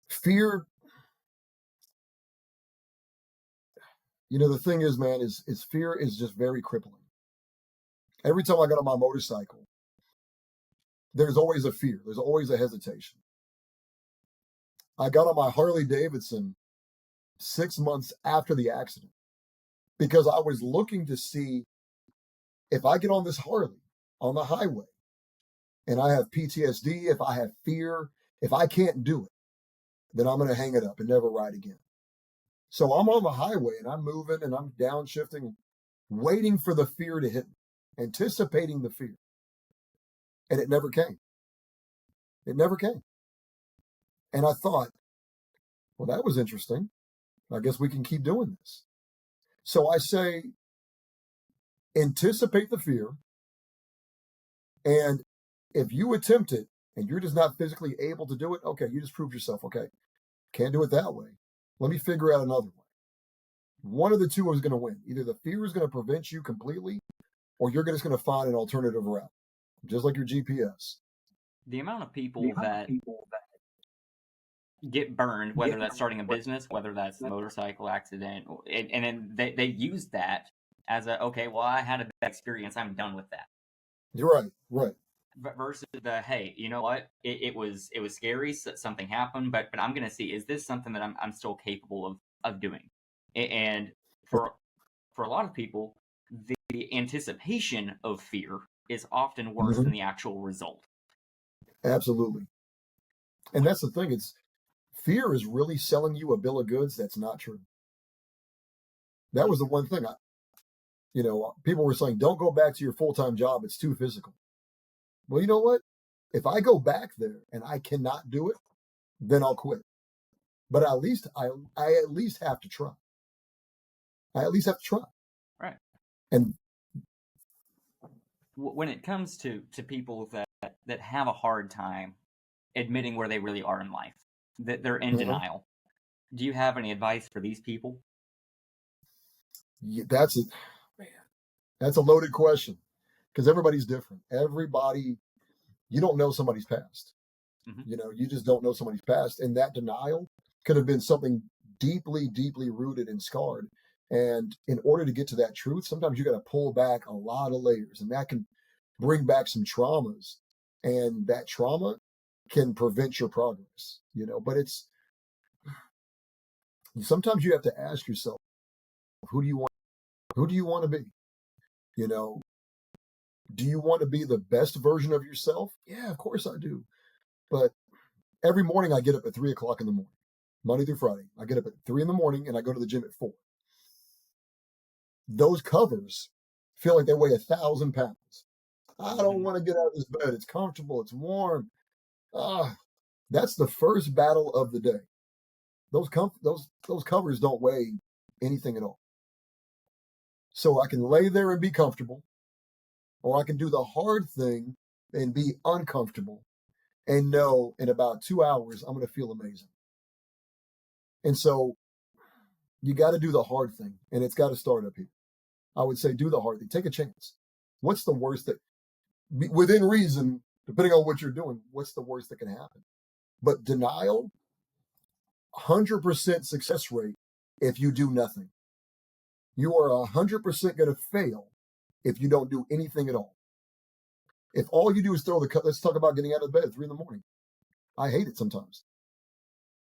Fear, the thing is, man, is fear is just very crippling. Every time I got on my motorcycle, there's always a fear. There's always a hesitation. I got on my Harley Davidson 6 months after the accident because I was looking to see if I get on this Harley on the highway and I have PTSD, if I have fear, if I can't do it, then I'm going to hang it up and never ride again. So I'm on the highway and I'm moving and I'm downshifting, waiting for the fear to hit me, anticipating the fear. And it never came. It never came. And I thought, well, that was interesting. I guess we can keep doing this. So I say, anticipate the fear. And if you attempt it and you're just not physically able to do it, okay, you just proved yourself. Okay, can't do it that way. Let me figure out another way. One of the two is going to win. Either the fear is going to prevent you completely, or you're just going to find an alternative route, just like your GPS. The amount of people that get burned, whether that's starting a business, whether that's a motorcycle accident, and then they use that as okay, well, I had a bad experience, I'm done with that. You're right. But versus the, hey, you know what? It was scary, something happened, but I'm gonna see, is this something that I'm still capable of doing? And for a lot of people, the anticipation of fear is often worse than the actual result. Absolutely. And that's the thing, fear is really selling you a bill of goods that's not true. That was the one thing people were saying, don't go back to your full-time job, it's too physical. Well, you know what? If I go back there and I cannot do it, then I'll quit. But at least I at least have to try. Right. And when it comes to people that have a hard time admitting where they really are in life, that they're in denial, do you have any advice for these people? Yeah, that's a loaded question because everybody's different. You don't know somebody's past. You just don't know somebody's past. And that denial could have been something deeply, deeply rooted and scarred. And in order to get to that truth, sometimes you got to pull back a lot of layers, and that can bring back some traumas. And that trauma can prevent your progress, but sometimes you have to ask yourself, who do you want to be? Do you want to be the best version of yourself? Yeah, of course I do. But every morning I get up at 3:00 in the morning, Monday through Friday. I get up at 3 in the morning and I go to the gym at 4. Those covers feel like they weigh 1,000 pounds. I don't want to get out of this bed. It's comfortable. It's warm. That's the first battle of the day. Those covers don't weigh anything at all. So I can lay there and be comfortable, or I can do the hard thing and be uncomfortable and know in about 2 hours I'm going to feel amazing. And so you got to do the hard thing, and it's got to start up here. I would say do the hard thing. Take a chance. What's the worst that, within reason, depending on what you're doing, what's the worst that can happen? But denial, 100% success rate if you do nothing. You are 100% going to fail if you don't do anything at all. If all you do is throw the cup, let's talk about getting out of bed at 3 in the morning. I hate it sometimes.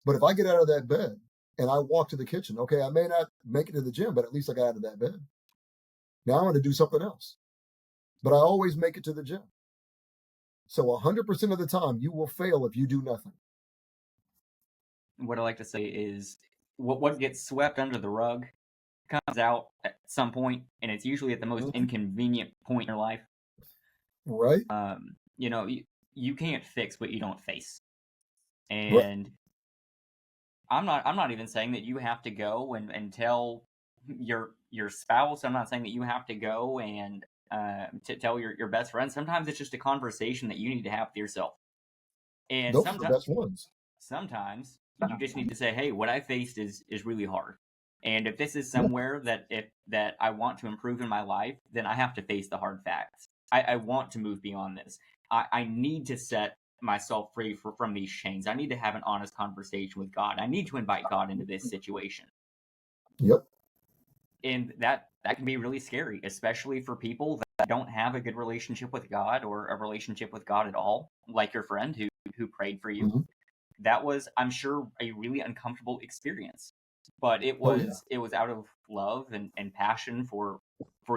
But if I get out of that bed and I walk to the kitchen, okay, I may not make it to the gym, but at least I got out of that bed. Now I'm going to do something else. But I always make it to the gym. So 100% of the time, you will fail if you do nothing. What I like to say is what gets swept under the rug comes out at some point, and it's usually at the most inconvenient point in your life. Right. You can't fix what you don't face. And right. I'm not even saying that you have to go and tell your spouse. I'm not saying that you have to go and to tell your best friend. Sometimes it's just a conversation that you need to have with yourself. And those are the best ones. Sometimes you just need to say, hey, what I faced is really hard. And if this is somewhere that I want to improve in my life, then I have to face the hard facts. I want to move beyond this. I need to set myself free from these chains. I need to have an honest conversation with God. I need to invite God into this situation. Yep. And that can be really scary, especially for people that don't have a good relationship with God or a relationship with God at all, like your friend who prayed for you. Mm-hmm. That was, I'm sure, a really uncomfortable experience. But it was out of love and passion for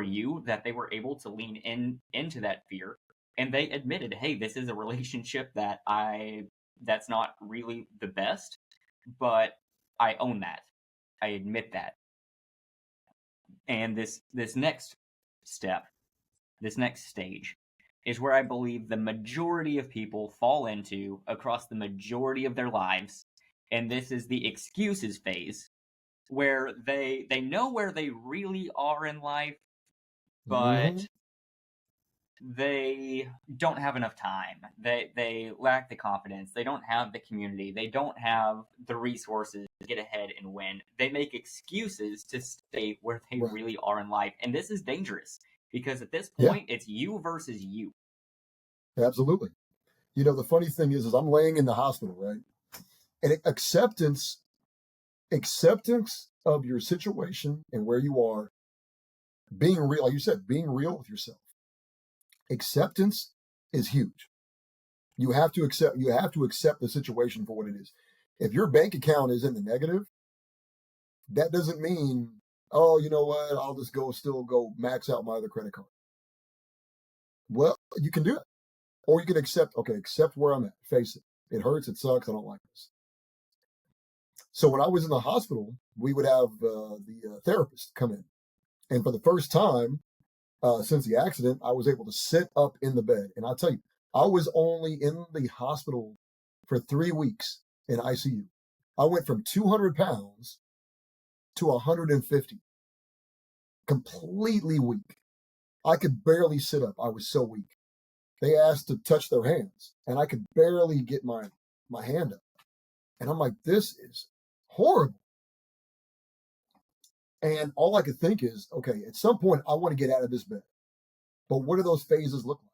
you that they were able to lean into that fear. And they admitted, hey, this is a relationship that's not really the best, but I own that. I admit that. And this next step, this next stage, is where I believe the majority of people fall into across the majority of their lives. And this is the excuses phase, where they know where they really are in life, but they don't have enough time. They lack the confidence. They don't have the community. They don't have the resources to get ahead and win. They make excuses to stay where they really are in life. And this is dangerous because at this point, it's you versus you. Absolutely. The funny thing is I'm laying in the hospital, right? And acceptance of your situation and where you are, being real, like you said, being real with yourself. Acceptance is huge. You have to accept the situation for what it is. If your bank account is in the negative, that doesn't mean, oh, you know what, I'll just still go max out my other credit card. Well, you can do it. Or you can accept where I'm at. Face it. It hurts, it sucks, I don't like this. So when I was in the hospital, we would have the therapist come in. And for the first time since the accident, I was able to sit up in the bed. And I'll tell you, I was only in the hospital for 3 weeks in ICU. I went from 200 pounds to 150, completely weak. I could barely sit up. I was so weak. They asked to touch their hands, and I could barely get my hand up. And I'm like, this is horrible. And all I could think is, okay, at some point, I want to get out of this bed. But what do those phases look like?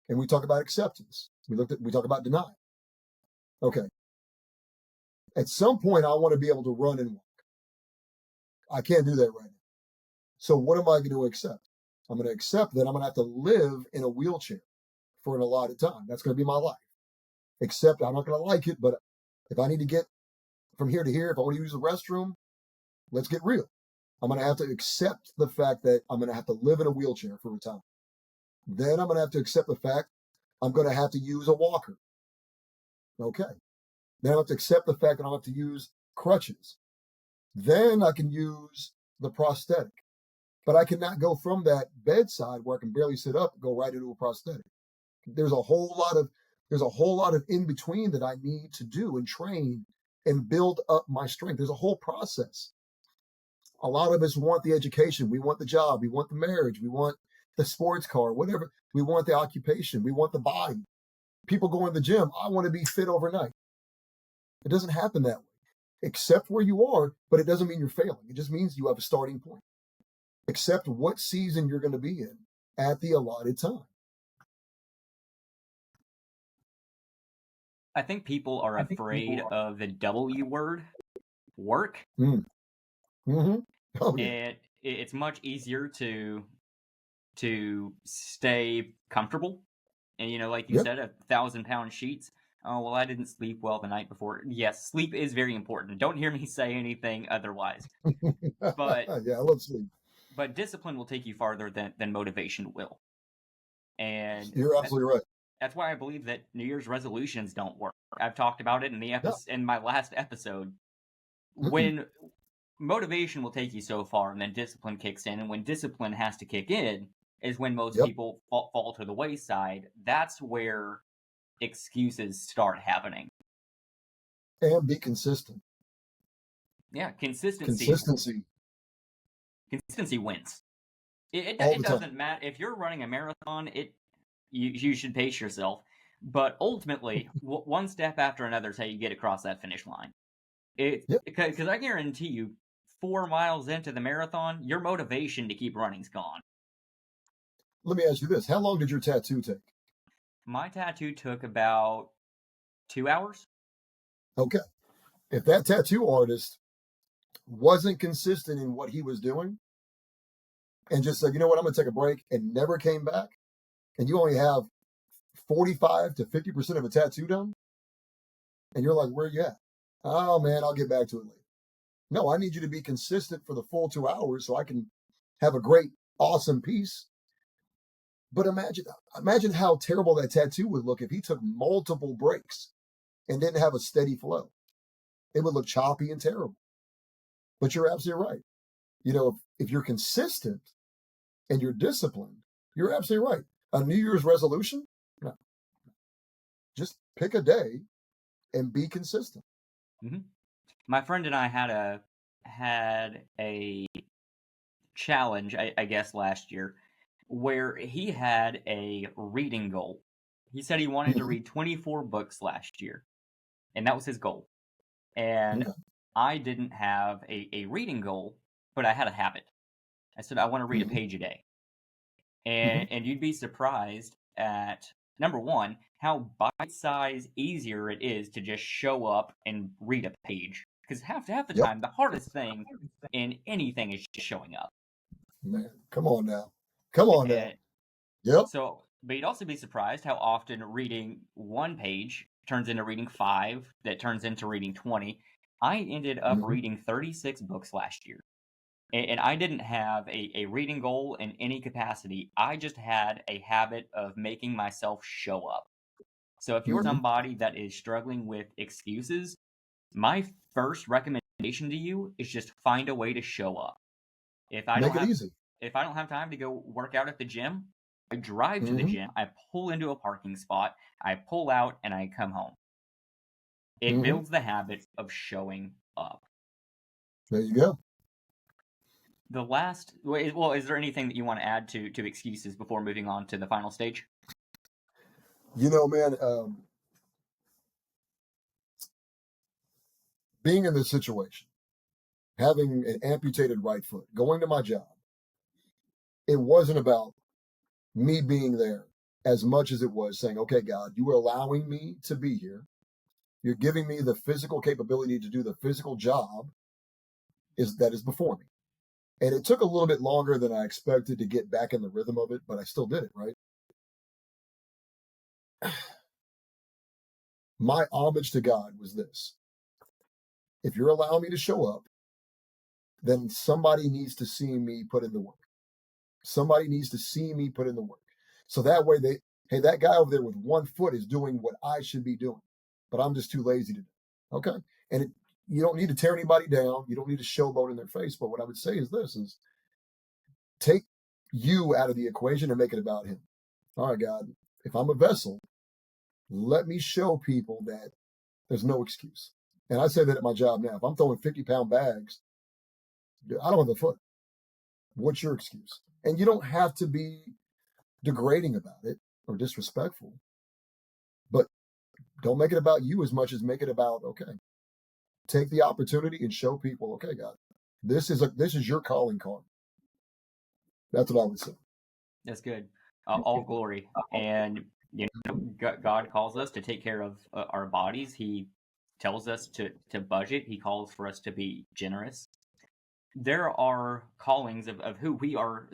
And we talk about acceptance. We talk about denial. Okay. At some point, I want to be able to run and walk. I can't do that right now. So what am I going to accept? I'm going to accept that I'm going to have to live in a wheelchair for an allotted time. That's going to be my life. Except I'm not going to like it, but if I need to get from here to here, if I want to use the restroom, let's get real. I'm going to have to accept the fact that I'm going to have to live in a wheelchair for a time. Then I'm going to have to accept the fact I'm going to have to use a walker. Okay. Then I have to accept the fact that I have to use crutches. Then I can use the prosthetic. But I cannot go from that bedside where I can barely sit up and go right into a prosthetic. There's a whole lot of in between that I need to do and train and build up my strength. There's a whole process. A lot of us want the education. We want the job. We want the marriage. We want the sports car, whatever. We want the occupation. We want the body. People go in the gym. I want to be fit overnight. It doesn't happen that way. Accept where you are, but it doesn't mean you're failing. It just means you have a starting point. Accept what season you're going to be in at the allotted time. I think people are afraid of the W word, work. Mm-hmm. Oh, yeah. And it's much easier to stay comfortable And, like you Yep. said, 1,000-pound sheets. Oh, well, I didn't sleep well the night before. Yes, sleep is very important. Don't hear me say anything otherwise. But Yeah, I love sleep. discipline will take you farther than motivation will. And You're absolutely right. that's why I believe that New Year's resolutions don't work. I've talked about it Yeah. in my last episode. Mm-mm. When motivation will take you so far, and then discipline kicks in, and when discipline has to kick in, is when most Yep. people fall to the wayside. That's where excuses start happening. And be consistent. Yeah, consistency wins. All It the time. doesn't matter if you're running a marathon. You should pace yourself, but ultimately, one step after another is how you get across that finish line. Yep. Because I guarantee you, 4 miles into the marathon, your motivation to keep running's gone. Let me ask you this. How long did your tattoo take? My tattoo took about 2 hours. Okay. If that tattoo artist wasn't consistent in what he was doing and just said, you know what, I'm going to take a break and never came back, and you only have 45 to 50% of a tattoo done, and you're like, where you at? Oh, man, I'll get back to it later. No, I need you to be consistent for the full 2 hours so I can have a great, awesome piece. But imagine how terrible that tattoo would look if he took multiple breaks and didn't have a steady flow. It would look choppy and terrible. But you're absolutely right. If you're consistent and you're disciplined, you're absolutely right. A New Year's resolution? No. Just pick a day and be consistent. Mm-hmm. My friend and I had a challenge, I guess, last year, where he had a reading goal. He said he wanted to read 24 books last year, and that was his goal. And Okay. I didn't have a reading goal, but I had a habit. I said I want to read a page a day. And you'd be surprised at, number one, how bite-sized easier it is to just show up and read a page. Because half the Yep. time, the hardest thing in anything is just showing up. Man, come on now. Come on now. And Yep. so, but you'd also be surprised how often reading one page turns into reading 5, that turns into reading 20. I ended up reading 36 books last year. And I didn't have a reading goal in any capacity. I just had a habit of making myself show up. So if you're somebody that is struggling with excuses, my first recommendation to you is just find a way to show up. If I Make it easy. if I don't have time to go work out at the gym, I drive to the gym, I pull into a parking spot, I pull out, and I come home. It builds the habit of showing up. There you go. Is there anything that you want to add to excuses before moving on to the final stage? Man, being in this situation, having an amputated right foot, going to my job, it wasn't about me being there as much as it was saying, okay, God, you are allowing me to be here. You're giving me the physical capability to do the physical job that is before me. And it took a little bit longer than I expected to get back in the rhythm of it, but I still did it, right? My homage to God was this. If you're allowing me to show up, then somebody needs to see me put in the work. Somebody needs to see me put in the work. So that way hey, that guy over there with one foot is doing what I should be doing, but I'm just too lazy to do it. Okay. And you don't need to tear anybody down. You don't need to showboat in their face. But what I would say is this is take you out of the equation and make it about him. All right, God, if I'm a vessel, let me show people that there's no excuse. And I say that at my job now. If I'm throwing 50-pound bags, I don't have a foot. What's your excuse? And you don't have to be degrading about it or disrespectful, but don't make it about you as much as make it about, okay, take the opportunity and show people, okay, God, this is your calling card. That's what I would say. That's good. All glory. And God calls us to take care of our bodies. He tells us to budget. He calls for us to be generous. There are callings of who we are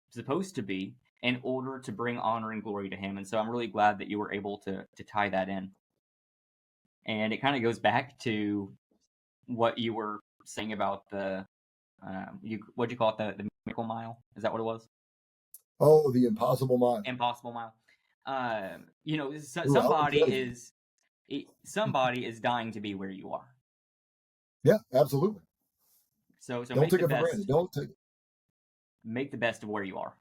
supposed to be, in order to bring honor and glory to him. And so I'm really glad that you were able to tie that in. And it kind of goes back to what you were saying about the what'd you call it, the miracle mile? Is that what it was? Oh, the impossible mile. Impossible mile. Ooh, somebody is dying to be where you are. Yeah, absolutely. So don't make take the it for best. granted. Don't take it. Make the best of where you are.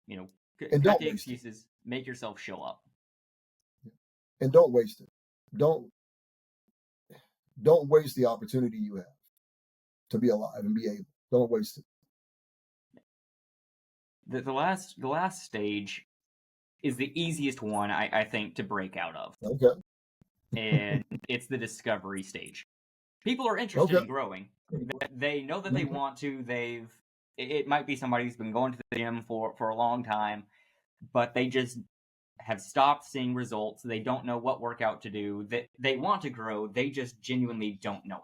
And Cut don't the waste it. excuses. Make yourself show up. And don't waste it. Don't waste the opportunity you have to be alive and be able. Don't waste it. The last stage is the easiest one, I think, to break out of. Okay. And it's the discovery stage. People are interested in growing. They know that they want to. It might be somebody who's been going to the gym for a long time, but they just have stopped seeing results. They don't know what workout to do. They want to grow. They just genuinely don't know how.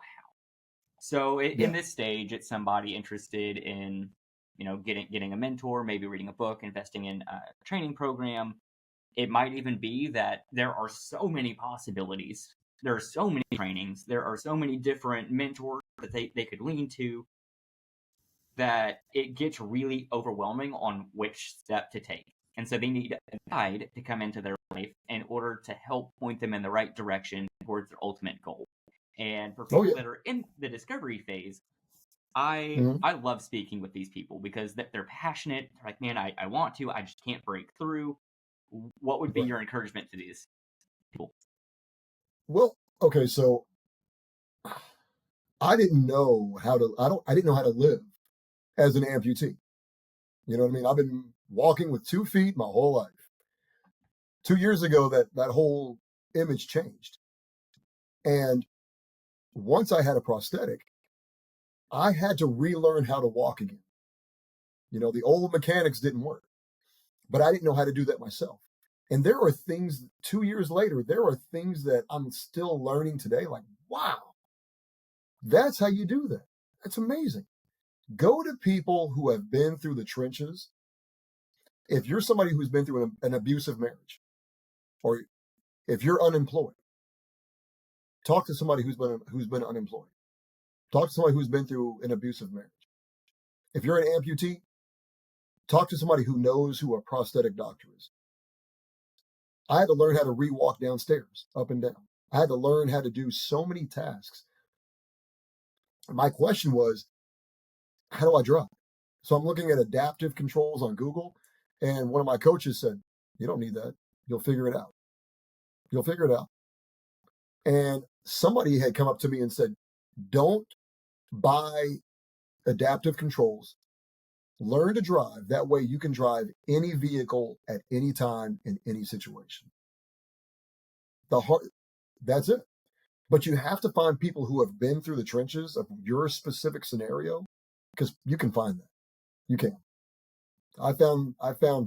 So in this stage, it's somebody interested in, getting a mentor, maybe reading a book, investing in a training program. It might even be that there are so many possibilities. There are so many trainings. There are so many different mentors that they could lean to that it gets really overwhelming on which step to take. And so they need a guide to come into their life in order to help point them in the right direction towards their ultimate goal. And for people that are in the discovery phase, I love speaking with these people because they're passionate. They're like, man, I want to, I just can't break through. What would be your encouragement to these people? Well, okay, so I didn't know how to live as an amputee. You know what I mean? I've been walking with 2 feet my whole life. 2 years ago, that whole image changed. And once I had a prosthetic, I had to relearn how to walk again. The old mechanics didn't work, but I didn't know how to do that myself. And there are things 2 years later, there are things that I'm still learning today. Like, wow, that's how you do that. That's amazing. Go to people who have been through the trenches. If you're somebody who's been through an abusive marriage, or if you're unemployed, talk to somebody who's been unemployed. Talk to somebody who's been through an abusive marriage. If you're an amputee, talk to somebody who knows who a prosthetic doctor is. I had to learn how to re-walk downstairs, up and down. I had to learn how to do so many tasks. My question was, how do I drive? So I'm looking at adaptive controls on Google, and one of my coaches said, you don't need that. You'll figure it out. You'll figure it out. And somebody had come up to me and said, don't buy adaptive controls. Learn to drive. That way you can drive any vehicle at any time in any situation. That's it. But you have to find people who have been through the trenches of your specific scenario, because you can find that. You can. I found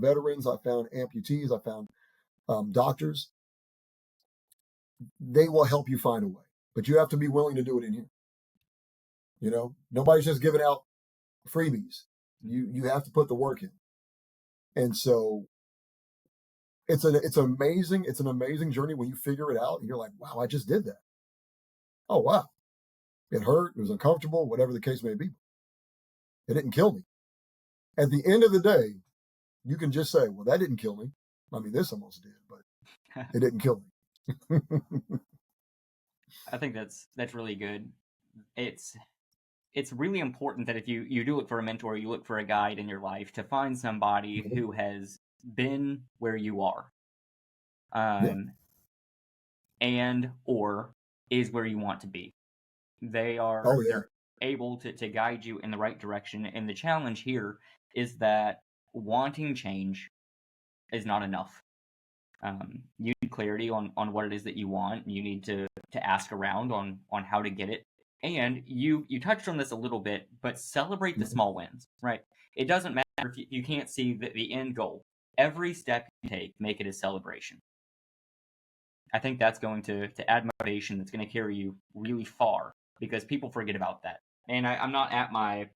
veterans, I found amputees, I found doctors. They will help you find a way, but you have to be willing to do it in here. Nobody's just giving out freebies. You have to put the work in. And so it's an amazing journey when you figure it out and you're like, wow, I just did that. Oh, wow. It hurt. It was uncomfortable, whatever the case may be. It didn't kill me. At the end of the day, you can just say, well, that didn't kill me. I mean, this almost did, but it didn't kill me. I think that's really good. It's really important that if you do look for a mentor, you look for a guide in your life, to find somebody who has been where you are, and or is where you want to be. They're able to guide you in the right direction. And the challenge here is that wanting change is not enough. You need clarity on what it is that you want. You need to ask around on how to get it. And you touched on this a little bit, but celebrate the small wins, right? It doesn't matter if you can't see the end goal. Every step you take, make it a celebration. I think that's going to add motivation. That's going to carry you really far, because people forget about that. And I'm not at my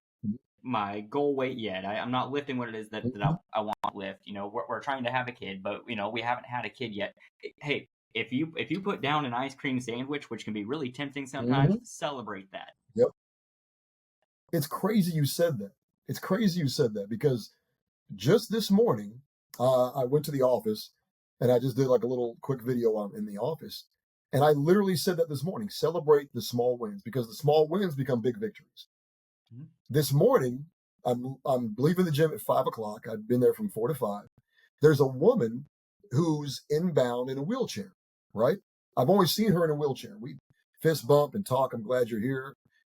my goal weight yet. I'm not lifting what it is that I want to lift. We're trying to have a kid, but we haven't had a kid yet. Hey, if you put down an ice cream sandwich, which can be really tempting sometimes, Mm-hmm. celebrate that. Yep. It's crazy you said that. It's crazy you said that because just this morning, I went to the office and I just did like a little quick video in the office. And I literally said that this morning, celebrate the small wins because the small wins become big victories. Mm-hmm. This morning, I'm leaving the gym at 5 o'clock. I've been there from 4 to 5. There's a woman who's inbound in a wheelchair, right? I've only seen her in a wheelchair. We fist bump and talk. I'm glad you're here.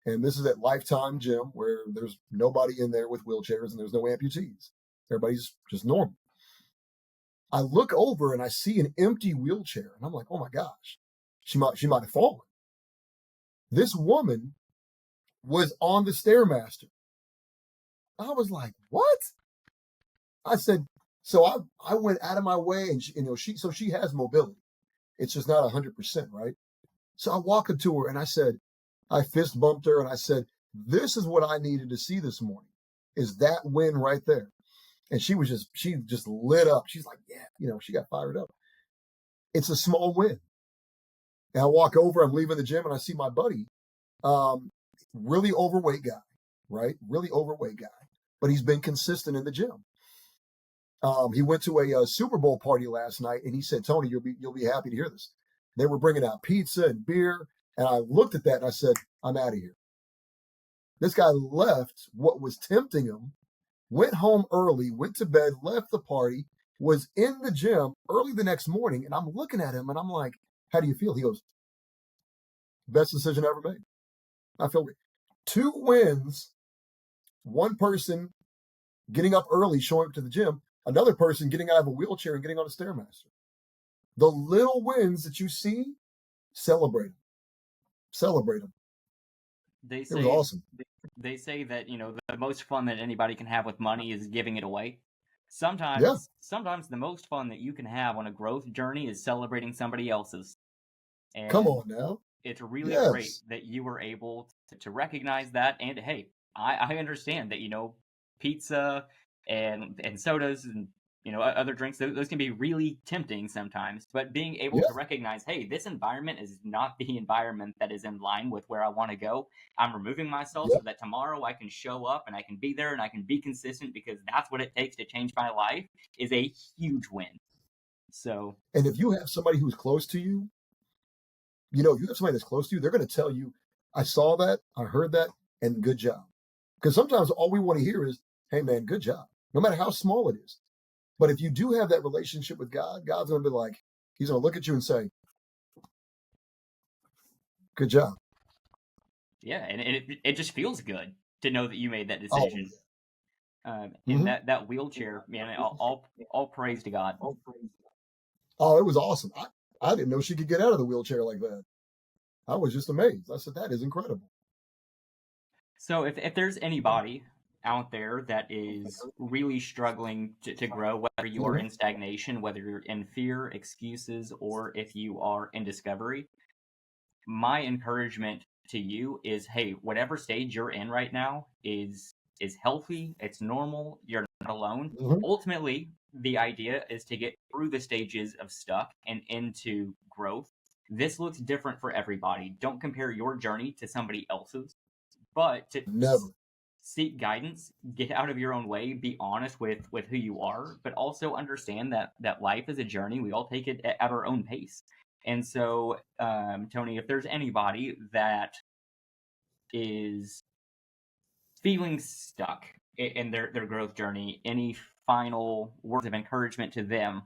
And this is at Lifetime Gym where there's nobody in there with wheelchairs and there's no amputees. Everybody's just normal. I look over and I see an empty wheelchair and I'm like, oh my gosh, she might have fallen. This woman was on the Stairmaster. I was like, what? I said, so I went out of my way and she has mobility. It's just not 100%, right? So I walked up to her and I said, I fist bumped her and I said, this is what I needed to see this morning is that win right there. And she just lit up. She's like, yeah, she got fired up. It's a small win. And I walk over, I'm leaving the gym and I see my buddy, really overweight guy, right? Really overweight guy, but he's been consistent in the gym. He went to a Super Bowl party last night and he said, Tony, you'll be happy to hear this. They were bringing out pizza and beer. And I looked at that and I said, I'm out of here. This guy left what was tempting him, went home early, went to bed, left the party, was in the gym early the next morning. And I'm looking at him and I'm like, how do you feel? He goes, best decision I ever made. I feel great. 2 wins, one person getting up early, showing up to the gym, another person getting out of a wheelchair and getting on a Stairmaster. The little wins that you see, celebrate them. Celebrate them. They It was say awesome. they say that the most fun that anybody can have with money is giving it away. Yeah. Sometimes the most fun that you can have on a growth journey is celebrating somebody else's. Come And on now. it's really great Yes. that you were able to recognize that. And hey, I understand that pizza and sodas and other drinks, those can be really tempting sometimes, but being able Yeah. to recognize, hey, this environment is not the environment that is in line with where I want to go. I'm removing myself Yeah. so that tomorrow I can show up and I can be there and I can be consistent because that's what it takes to change my life is a huge win. So And if you have somebody who's close to you, if you have somebody that's close to you, they're going to tell you, I saw that, I heard that, and good job. Because sometimes all we want to hear is, hey, man, good job, no matter how small it is. But if you do have that relationship with God, God's going to be like, he's going to look at you and say, good job. yeah, and it just feels good to know that you made that Oh, decision. And mm-hmm. that wheelchair, man, all praise to God. Oh, it was awesome. I didn't know she could get out of the wheelchair like that. I was just amazed. I said, that is incredible. So if there's anybody out there that is really struggling to grow, whether you are Mm-hmm. in stagnation, whether you're in fear, excuses, or if you are in discovery, my encouragement to you is, hey, whatever stage you're in right now is healthy, it's normal, you're not alone. Mm-hmm. Ultimately, the idea is to get through the stages of stuck and into growth. This looks different for everybody. Don't compare your journey to somebody else's, but to Never. seek guidance, get out of your own way, be honest with who you are, but also understand that life is a journey. We all take it at our own pace. And so, Tony, if there's anybody that is feeling stuck in their growth journey, any final words of encouragement to them?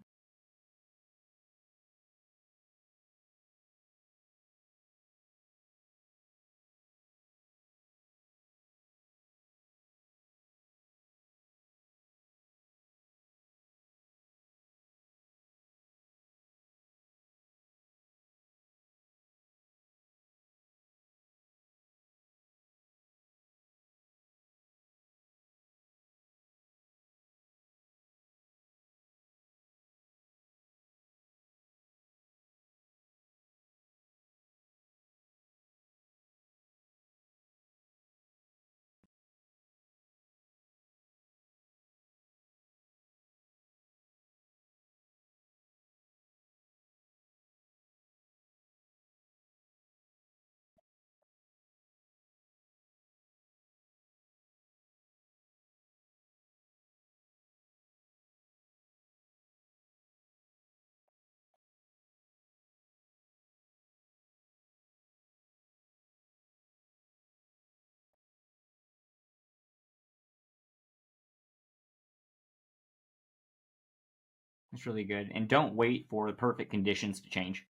It's really good. And don't wait for the perfect conditions to change.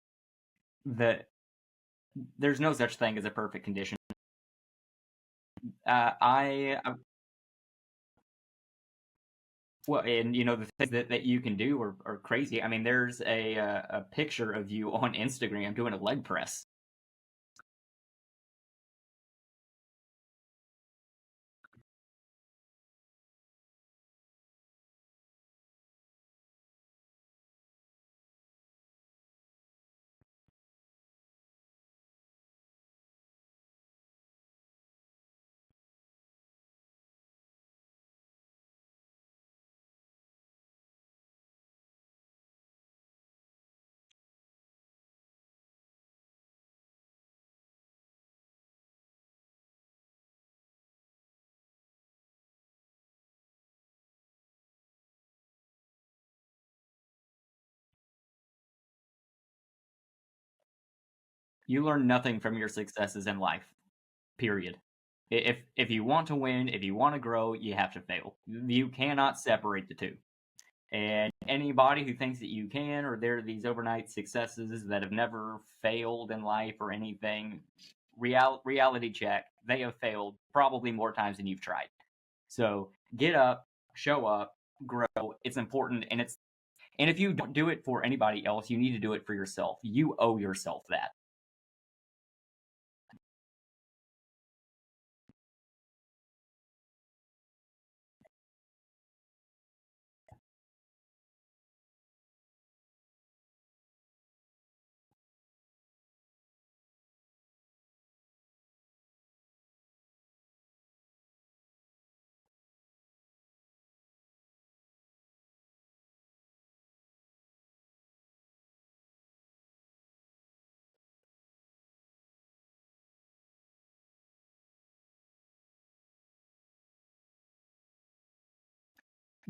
There's no such thing as a perfect condition. Well, and the things that you can do are crazy. I mean, there's a picture of you on Instagram doing a leg press. You learn nothing from your successes in life. Period. If you want to win, if you want to grow, you have to fail. You cannot separate the two. And anybody who thinks that you can, or there are these overnight successes that have never failed in life or anything, reality check, they have failed probably more times than you've tried. So get up, show up, grow. It's important, and if you don't do it for anybody else, you need to do it for yourself. You owe yourself that.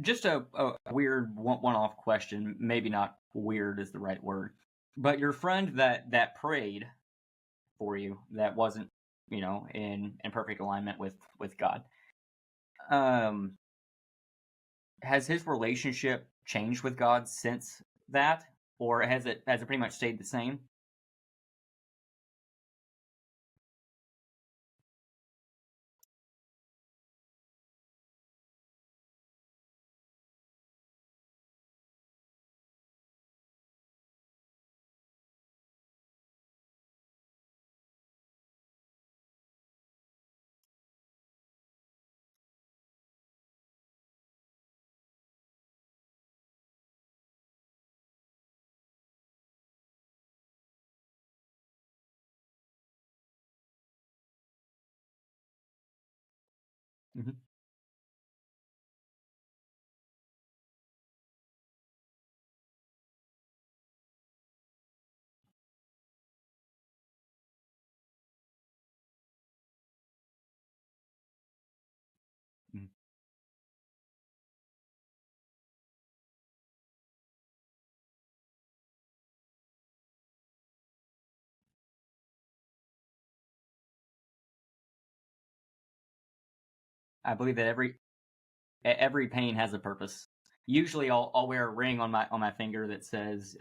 Just a weird one-off question. Maybe not weird is the right word, but your friend that prayed for you, that wasn't in perfect alignment with God. Um, has his relationship changed with God since that, or has it pretty much stayed the same? Mm-hmm. Mm-hmm. I believe that every pain has a purpose. Usually, I'll wear a ring on my finger that says,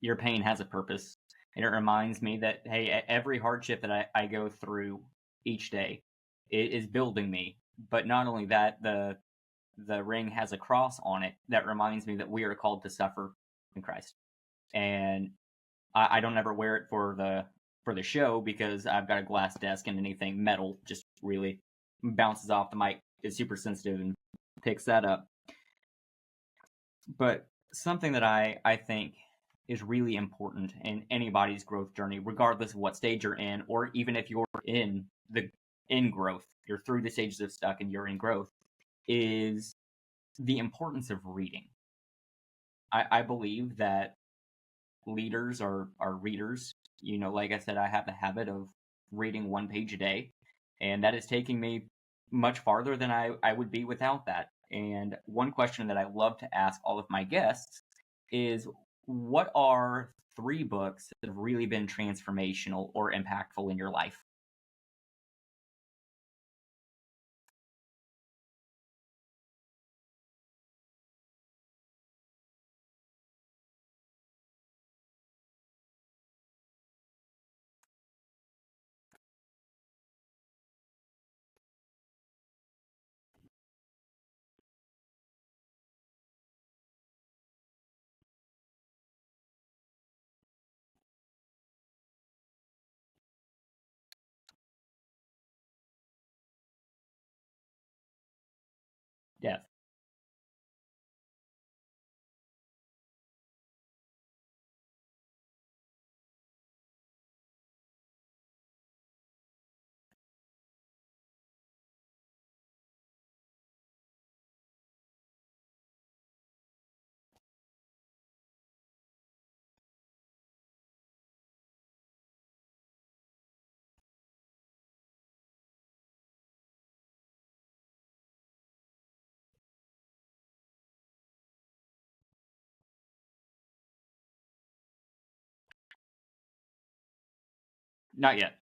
"Your pain has a purpose," and it reminds me that hey, every hardship that I go through each day is building me. But not only that, the ring has a cross on it that reminds me that we are called to suffer in Christ. And I don't ever wear it for the show because I've got a glass desk and anything metal just really bounces off the mic. Is super sensitive and picks that up. But something that I think is really important in anybody's growth journey, regardless of what stage you're in, or even if you're in growth, you're through the stages of stuck and you're in growth, is the importance of reading. I believe that leaders are readers. Like I said, I have the habit of reading one page a day, and that is taking me much farther than I would be without that. And one question that I love to ask all of my guests is, what are 3 books that have really been transformational or impactful in your life? death. Not yet.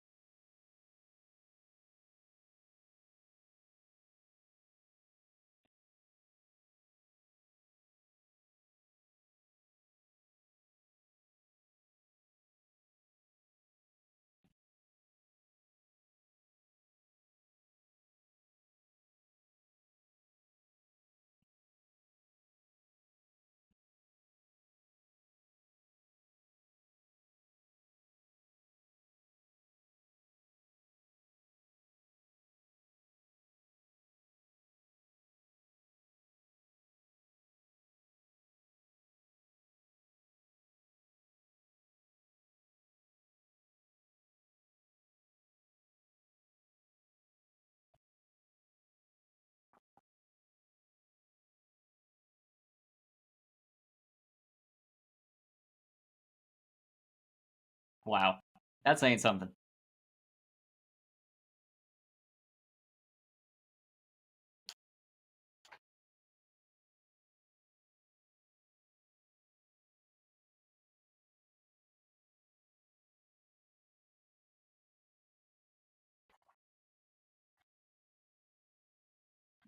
Wow. That's saying something.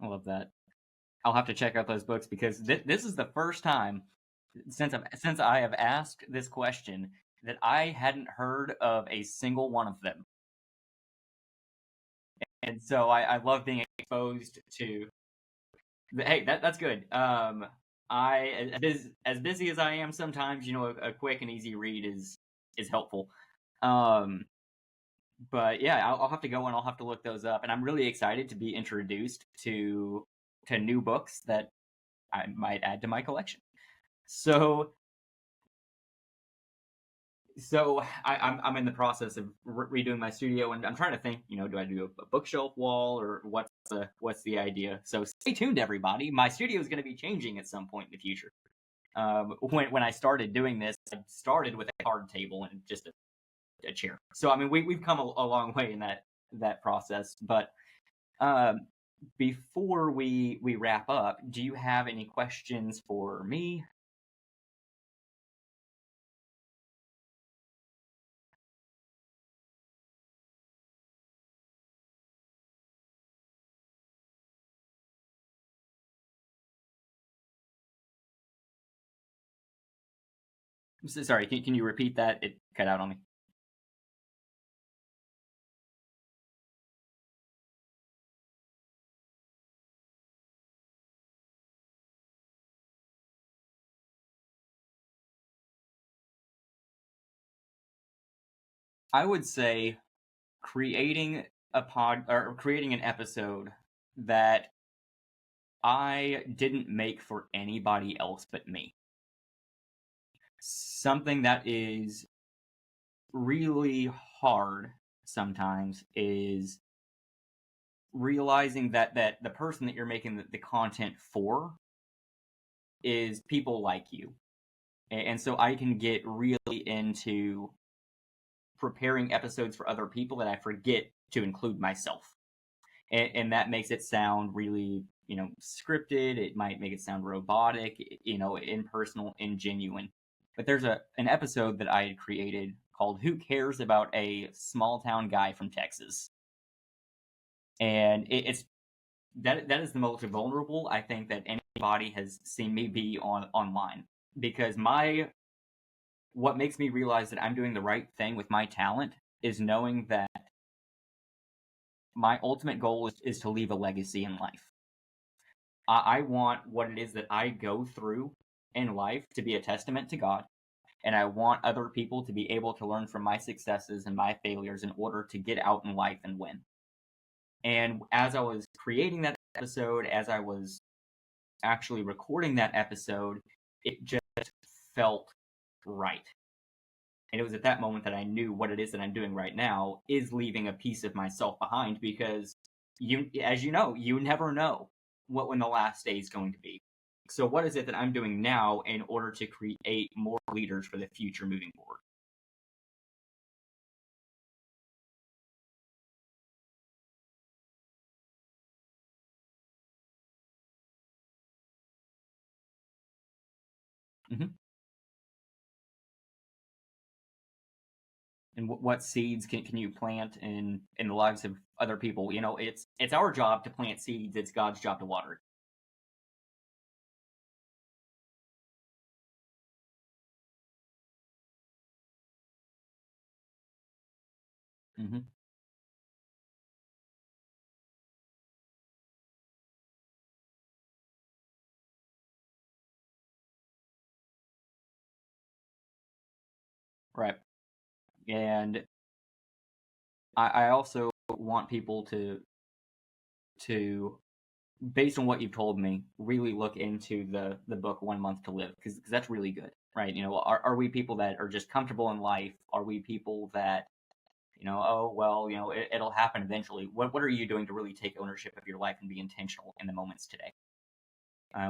I love that. I'll have to check out those books because this is the first time since I have asked this question that I hadn't heard of a single one of them. And so I love being exposed to. Hey, that's good. I as busy as I am sometimes, a quick and easy read is helpful. But yeah, I'll have to go and I'll have to look those up, and I'm really excited to be introduced to new books that I might add to my collection. So I'm in the process of redoing my studio, and I'm trying to think, do I do a bookshelf wall or what's the idea? So stay tuned, everybody. My studio is going to be changing at some point in the future. When I started doing this, I started with a card table and just a chair. So I mean, we've come a long way in that process. But before we wrap up, do you have any questions for me? Sorry, can you repeat that? It cut out on me. I would say creating creating an episode that I didn't make for anybody else but me. Something that is really hard sometimes is realizing that the person that you're making the content for is people like you. And so I can get really into preparing episodes for other people that I forget to include myself. And that makes it sound really, scripted. It might make it sound robotic, impersonal, ingenuine. But there's an episode that I had created called "Who Cares About a Small Town Guy from Texas?" And it's that is the most vulnerable I think that anybody has seen me be online, because what makes me realize that I'm doing the right thing with my talent is knowing that my ultimate goal is to leave a legacy in life. I want what it is that I go through in life to be a testament to God, and I want other people to be able to learn from my successes and my failures in order to get out in life and win. And as I was creating that episode, as I was actually recording that episode, it just felt right. And it was at that moment that I knew what it is that I'm doing right now is leaving a piece of myself behind, because as you know, you never know when the last day is going to be. So what is it that I'm doing now in order to create more leaders for the future moving forward? Mm-hmm. And what seeds can you plant in the lives of other people? You know, it's our job to plant seeds. It's God's job to water it. Mm-hmm. Right. And I also want people to, based on what you've told me, really look into the book 1 Month to Live, because that's really good, right? You know, are we people that are just comfortable in life? Are we people that, you know, oh well, you know, it'll happen eventually? What are you doing to really take ownership of your life and be intentional in the moments today?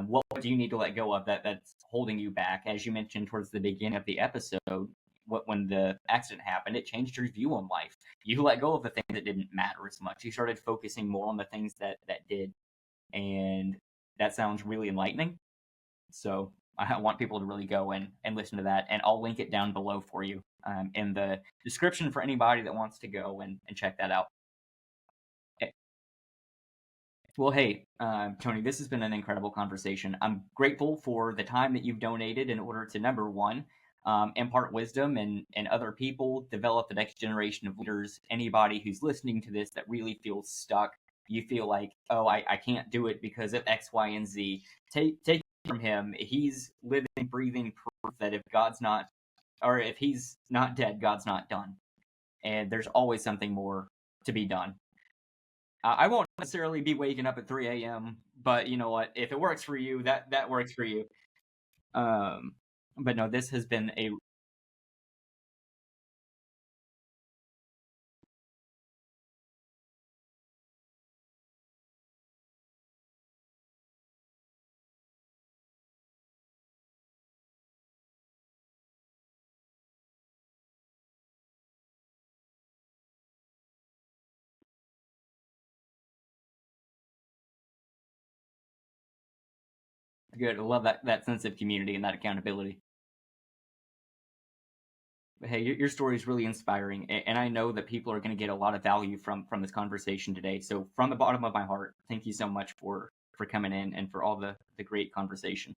What do you need to let go of that's holding you back? As you mentioned towards the beginning of the episode, when the accident happened, it changed your view on life. You let go of the things that didn't matter as much. You started focusing more on the things that did, and that sounds really enlightening. So I want people to really go and listen to that, and I'll link it down below for you in the description for anybody that wants to go and check that out. Well, hey, Tony, this has been an incredible conversation. I'm grateful for the time that you've donated in order to, number one, impart wisdom and other people, develop the next generation of leaders. Anybody who's listening to this that really feels stuck, you feel like, oh, I can't do it because of X, Y, and Z. Take it from him. He's living, breathing proof that if God's not, or if he's not dead, God's not done. And there's always something more to be done. I won't necessarily be waking up at 3 a.m., but you know what? If it works for you, that works for you. But no, this has been a good. I love that sense of community and that accountability. But hey, your story is really inspiring, and I know that people are going to get a lot of value from this conversation today. So, from the bottom of my heart, thank you so much for coming in and for all the great conversation.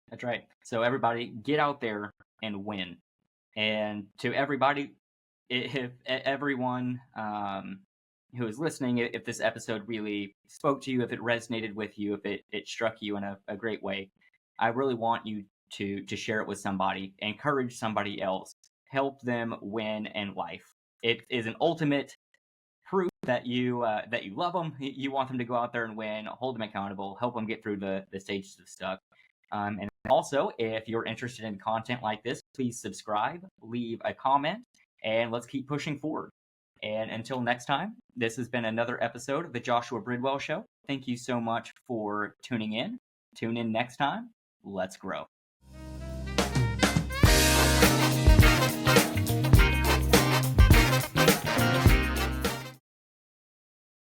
That's right. So, everybody, get out there and win. And to everybody, if everyone who is listening, if this episode really spoke to you, if it resonated with you, if it struck you in a great way, I really want you to share it with somebody, encourage somebody else, help them win in life. It is an ultimate proof that you love them. You want them to go out there and win, hold them accountable, help them get through the stages of stuck. And also, if you're interested in content like this, please subscribe, leave a comment, and let's keep pushing forward. And until next time, this has been another episode of the Joshua Bridwell Show. Thank you so much for tuning in. Tune in next time. Let's grow.